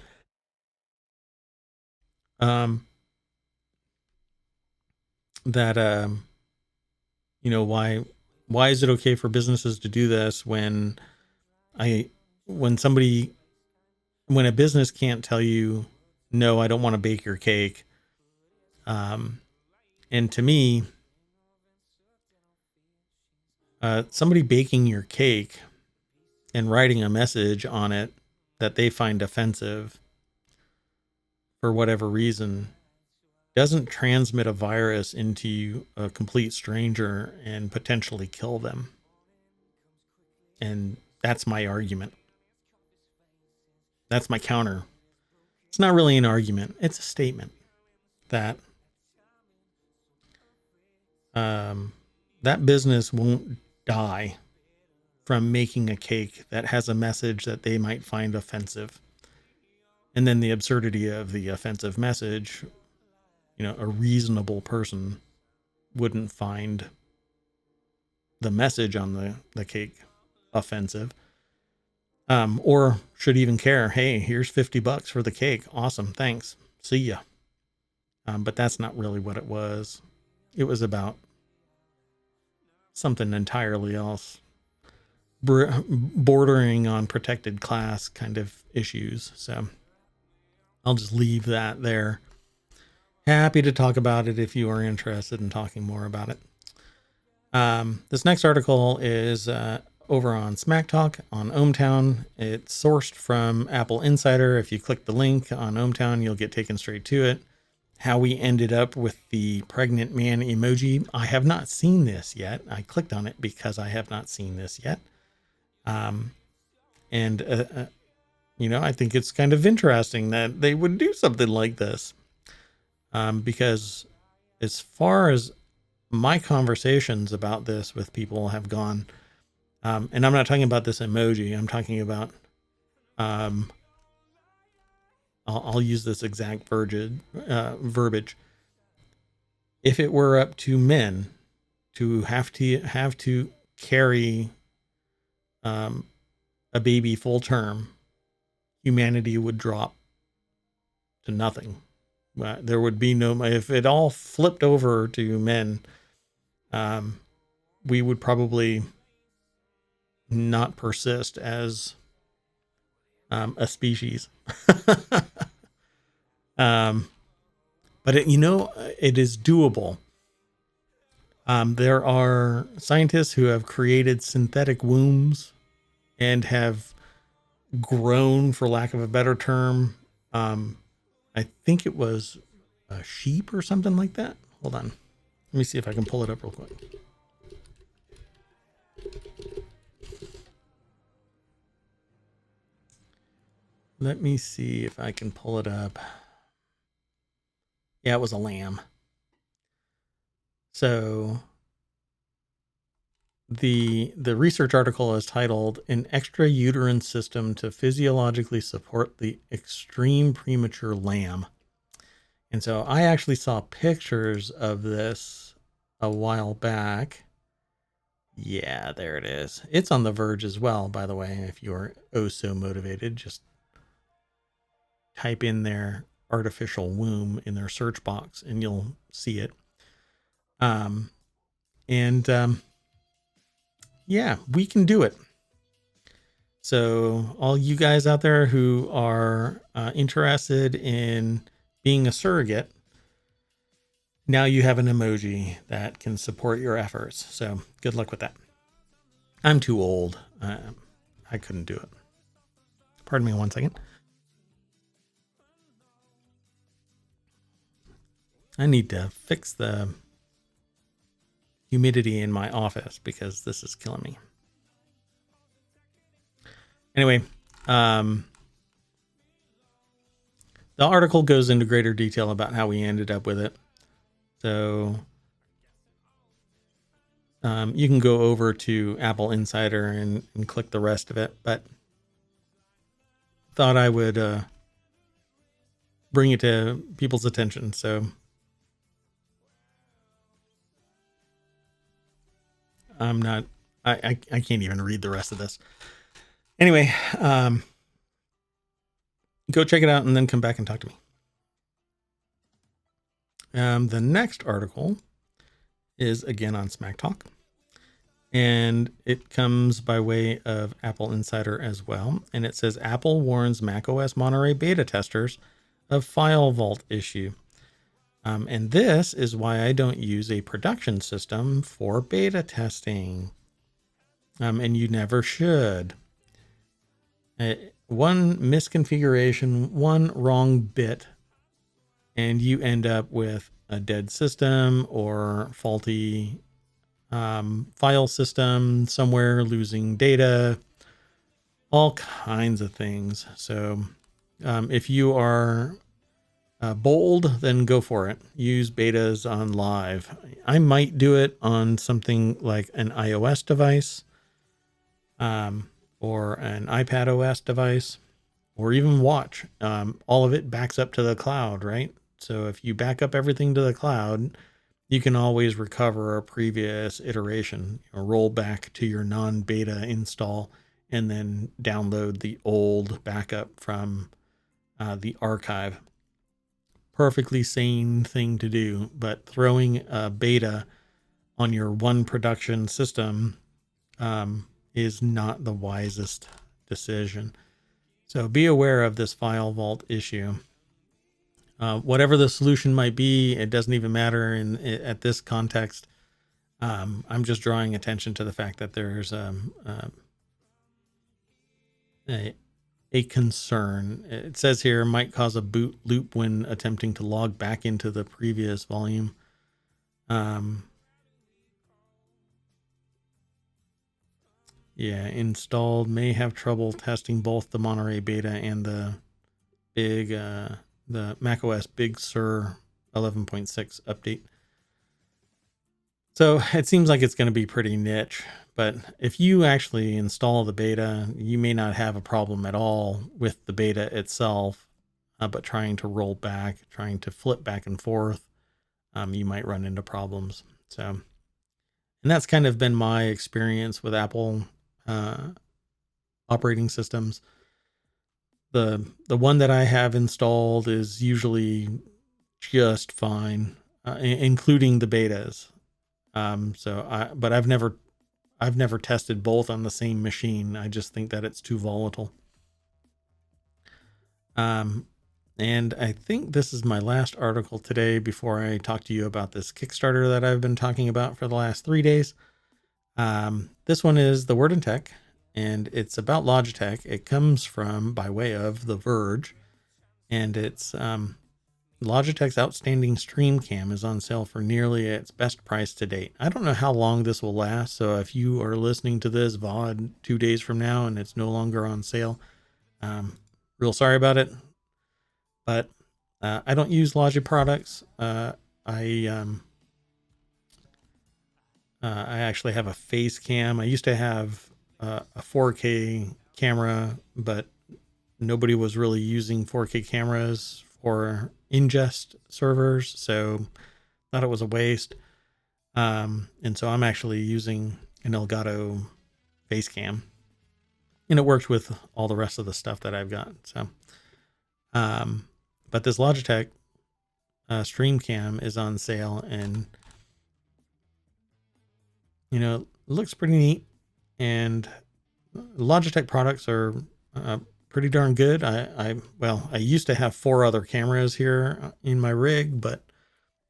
that why is it okay for businesses to do this when a business can't tell you, no, I don't want to bake your cake. And to me, somebody baking your cake and writing a message on it that they find offensive for whatever reason doesn't transmit a virus into a complete stranger and potentially kill them. And that's my argument. That's my counter. It's not really an argument. It's a statement that that business won't die from making a cake that has a message that they might find offensive. And then the absurdity of the offensive message, a reasonable person wouldn't find the message on the cake offensive, or should even care. Hey, here's $50 for the cake. Awesome. Thanks. See ya. But that's not really what it was. It was about something entirely else, bordering on protected class kind of issues. So I'll just leave that there. Happy to talk about it if you are interested in talking more about it. This next article is over on Smack Talk on ohmTown. It's sourced from Apple Insider. If you click the link on ohmTown, you'll get taken straight to it. How we ended up with the pregnant man emoji. I have not seen this yet. I clicked on it because I have not seen this yet. I think it's kind of interesting that they would do something like this. Because as far as my conversations about this with people have gone, and I'm not talking about this emoji, I'm talking about, I'll use this exact verbiage. If it were up to men to have to carry a baby full term, humanity would drop to nothing. There would be no, if it all flipped over to men, we would probably not persist as a species. But it is doable. There are scientists who have created synthetic wombs and have grown, for lack of a better term, I think it was a sheep or something like that. Hold on. Let me see if I can pull it up real quick. Let me see if I can pull it up. Yeah, it was a lamb. So the research article is titled "An Extrauterine System to Physiologically Support the Extreme Premature Lamb." And so I actually saw pictures of this a while back. Yeah, there it is. It's on The Verge as well, by the way. If you're oh so motivated, just type in their artificial womb in their search box and you'll see it. And yeah, we can do it. So all you guys out there who are interested in being a surrogate, now you have an emoji that can support your efforts. So good luck with that. I'm too old. I couldn't do it. Pardon me 1 second. I need to fix the humidity in my office because this is killing me. Anyway, the article goes into greater detail about how we ended up with it. So you can go over to Apple Insider and click the rest of it, but thought I would bring it to people's attention. So I can't even read the rest of this. Anyway, go check it out and then come back and talk to me. The next article is again on Smack Talk, and it comes by way of Apple Insider as well. And it says Apple warns macOS Monterey beta testers of file vault issue. And this is why I don't use a production system for beta testing. And you never should. One misconfiguration, one wrong bit, and you end up with a dead system or faulty file system somewhere, losing data, all kinds of things. So if you are bold, then go for it. Use betas on live. I might do it on something like an iOS device or an iPad OS device, or even watch. All of it backs up to the cloud, right? So if you back up everything to the cloud, you can always recover a previous iteration, roll back to your non-beta install, and then download the old backup from the archive. Perfectly sane thing to do, but throwing a beta on your one production system is not the wisest decision. So be aware of this file vault issue. Whatever the solution might be, it doesn't even matter at this context. I'm just drawing attention to the fact that there's a concern. It says here might cause a boot loop when attempting to log back into the previous volume. Yeah, installed, may have trouble testing both the Monterey beta and the macOS Big Sur 11.6 update. So it seems like it's going to be pretty niche, but if you actually install the beta, you may not have a problem at all with the beta itself, but trying to roll back, trying to flip back and forth, you might run into problems. So, and that's kind of been my experience with Apple operating systems. The one that I have installed is usually just fine, including the betas. But I've never tested both on the same machine. I just think that it's too volatile. And I think this is my last article today before I talk to you about this Kickstarter that I've been talking about for the last 3 days. This one is The Word in Tech, and it's about Logitech. It comes from by way of The Verge, and it's Logitech's outstanding stream cam is on sale for nearly its best price to date. I don't know how long this will last, so if you are listening to this VOD 2 days from now and it's no longer on sale, real sorry about it. But I don't use Logi products. I actually have a face cam. I used to have a 4K camera, but nobody was really using 4K cameras for ingest servers, so thought it was a waste. And so I'm actually using an Elgato face cam, and it works with all the rest of the stuff that I've got. So, but this Logitech stream cam is on sale, and it looks pretty neat. And Logitech products are pretty darn good. I used to have 4 other cameras here in my rig, but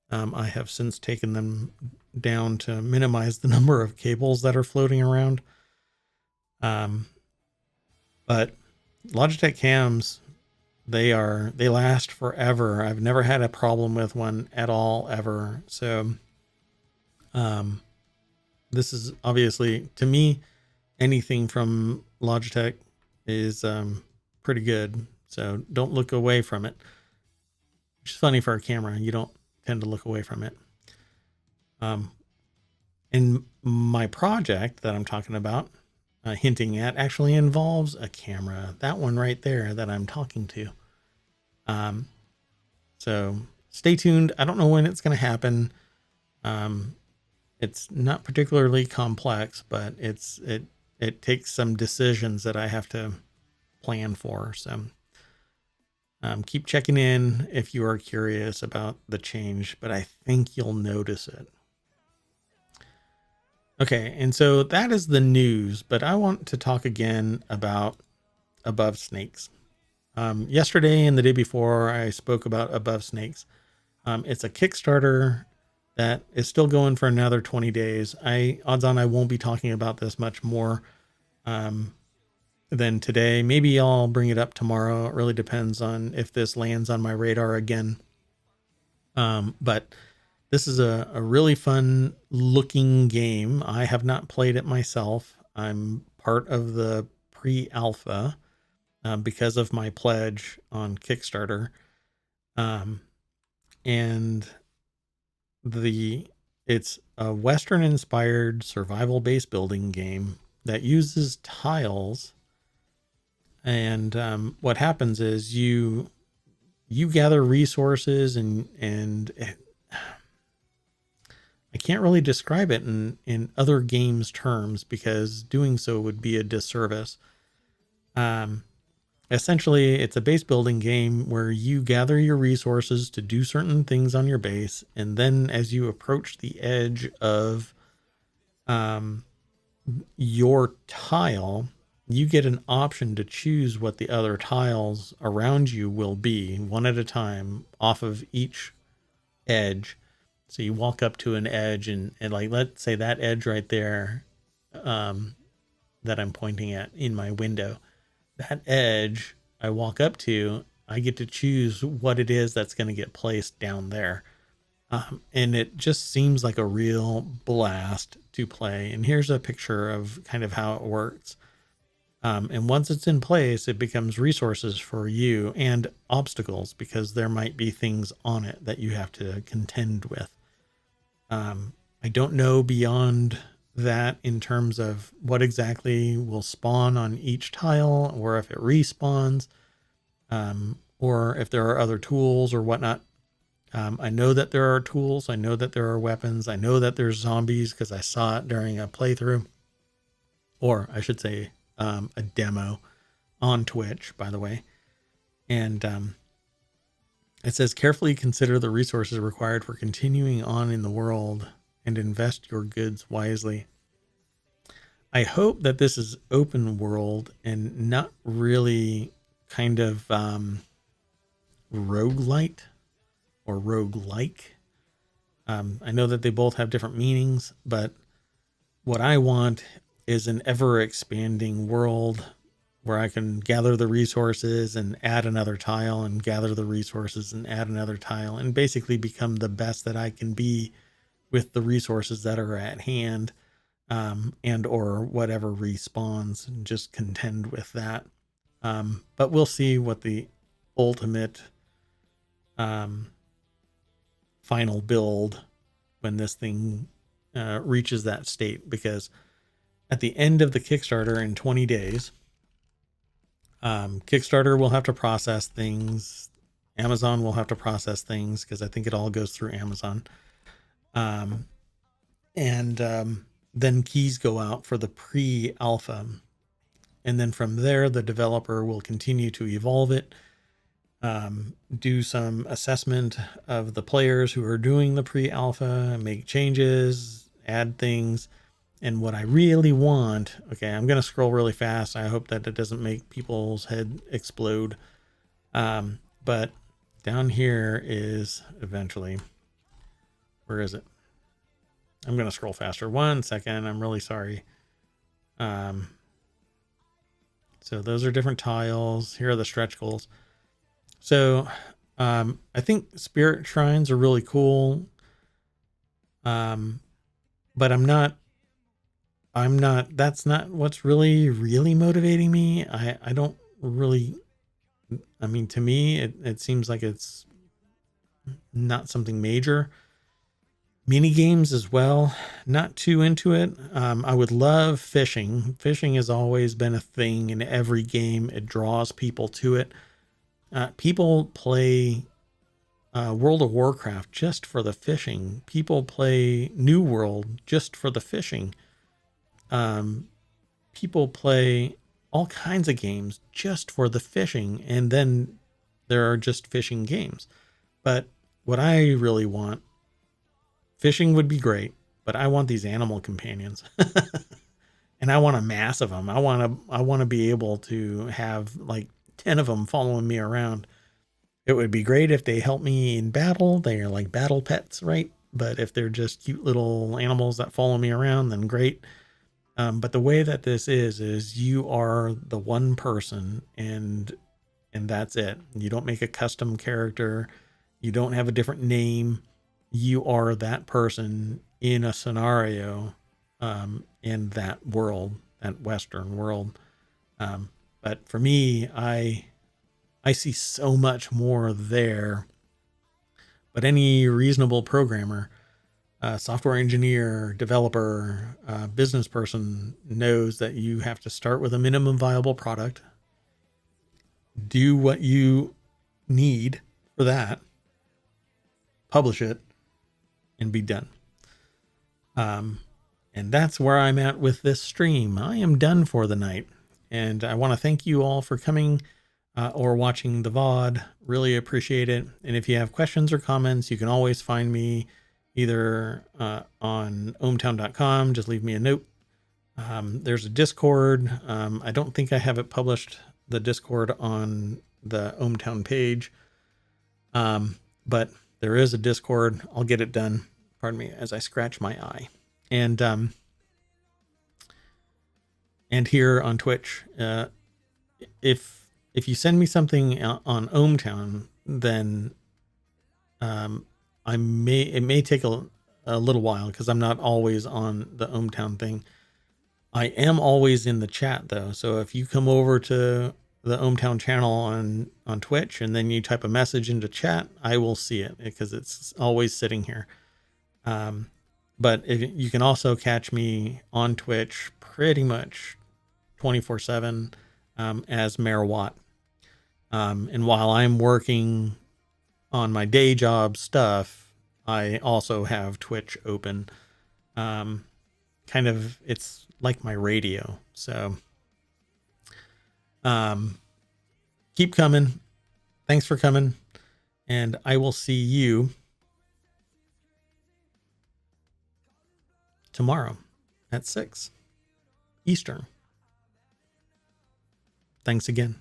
I have since taken them down to minimize the number of cables that are floating around. But Logitech cams, they last forever. I've never had a problem with one at all, ever. So, this is obviously, to me, anything from Logitech is pretty good. So don't look away from it. Which is funny for a camera. You don't tend to look away from it. And my project that I'm talking about, hinting at, actually involves a camera. That one right there that I'm talking to. So stay tuned. I don't know when it's going to happen. It's not particularly complex, but it takes some decisions that I have to plan for. So keep checking in if you are curious about the change, but I think you'll notice it. Okay, and so that is the news, but I want to talk again about Above Snakes. Yesterday and the day before, I spoke about Above Snakes. It's a Kickstarter that is still going for another 20 days. Odds on I won't be talking about this much more than today. Maybe I'll bring it up tomorrow. It really depends on if this lands on my radar again. But this is a really fun looking game. I have not played it myself. I'm part of the pre-alpha because of my pledge on Kickstarter. And it's a Western inspired survival based building game that uses tiles. And what happens is you gather resources, and I can't really describe it in other games terms because doing so would be a disservice. Essentially, it's a base building game where you gather your resources to do certain things on your base, and then as you approach the edge of your tile, you get an option to choose what the other tiles around you will be, one at a time, off of each edge. So you walk up to an edge, and like, let's say that edge right there that I'm pointing at in my window, that edge I walk up to, I get to choose what it is that's going to get placed down there. And it just seems like a real blast to play. And here's a picture of kind of how it works. And once it's in place, it becomes resources for you and obstacles, because there might be things on it that you have to contend with. I don't know beyond that in terms of what exactly will spawn on each tile, or if it respawns, or if there are other tools or whatnot. I know that there are tools. I know that there are weapons. I know that there's zombies because I saw it during a playthrough, or I should say a demo on Twitch, by the way. And it says, carefully consider the resources required for continuing on in the world and invest your goods wisely. I hope that this is open world and not really kind of roguelite or roguelike. I know that they both have different meanings, but what I want is an ever expanding world where I can gather the resources and add another tile, and gather the resources and add another tile, and basically become the best that I can be with the resources that are at hand, and or whatever respawns, and just contend with that. But we'll see what the ultimate final build when this thing reaches that state, because at the end of the Kickstarter in 20 days, Kickstarter will have to process things. Amazon will have to process things, because I think it all goes through Amazon. then keys go out for the pre-alpha. And then from there, the developer will continue to evolve it, do some assessment of the players who are doing the pre-alpha, make changes, add things. And what I really want, okay, I'm going to scroll really fast. I hope that it doesn't make people's head explode. But down here is eventually, where is it? I'm going to scroll faster. 1 second. I'm really sorry. So those are different tiles. Here are the stretch goals. So I think spirit shrines are really cool. But that's not what's really motivating me. I don't really, I mean, to me, it seems like it's not something major. Mini games as well, not too into it. I would love fishing. Fishing has always been a thing in every game. It draws people to it. People play World of Warcraft just for the fishing. People play New World just for the fishing. People play all kinds of games just for the fishing, and then there are just fishing games. But what I really want, fishing would be great, but I want these animal companions. And I want a mass of them. I want to be able to have like 10 of them following me around. It would be great if they help me in battle. They are like battle pets, right? But if they're just cute little animals that follow me around, then great. But the way that this is you are the one person, and that's it. You don't make a custom character. You don't have a different name. You are that person in a scenario, in that world, that Western world. But for me, I see so much more there. But any reasonable programmer, software engineer, developer, business person knows that you have to start with a minimum viable product, do what you need for that, publish it, and be done. And that's where I'm at with this stream. I am done for the night. And I want to thank you all for coming or watching the VOD. Really appreciate it. And if you have questions or comments, you can always find me either on ohmTown.com. Just leave me a note. There's a Discord. I don't think I have it published, the Discord, on the ohmTown page. But there is a Discord. I'll get it done. Pardon me as I scratch my eye. And here on Twitch, if you send me something on ohmTown, then it may take a little while because I'm not always on the ohmTown thing. I am always in the chat though. So if you come over to the ohmTown channel on Twitch and then you type a message into chat, I will see it because it's always sitting here. But you can also catch me on Twitch pretty much 24/7 as Mayor Watt. And while I'm working on my day job stuff, I also have Twitch open. Kind of, it's like my radio. So keep coming. Thanks for coming. And I will see you tomorrow at 6 Eastern. Thanks again.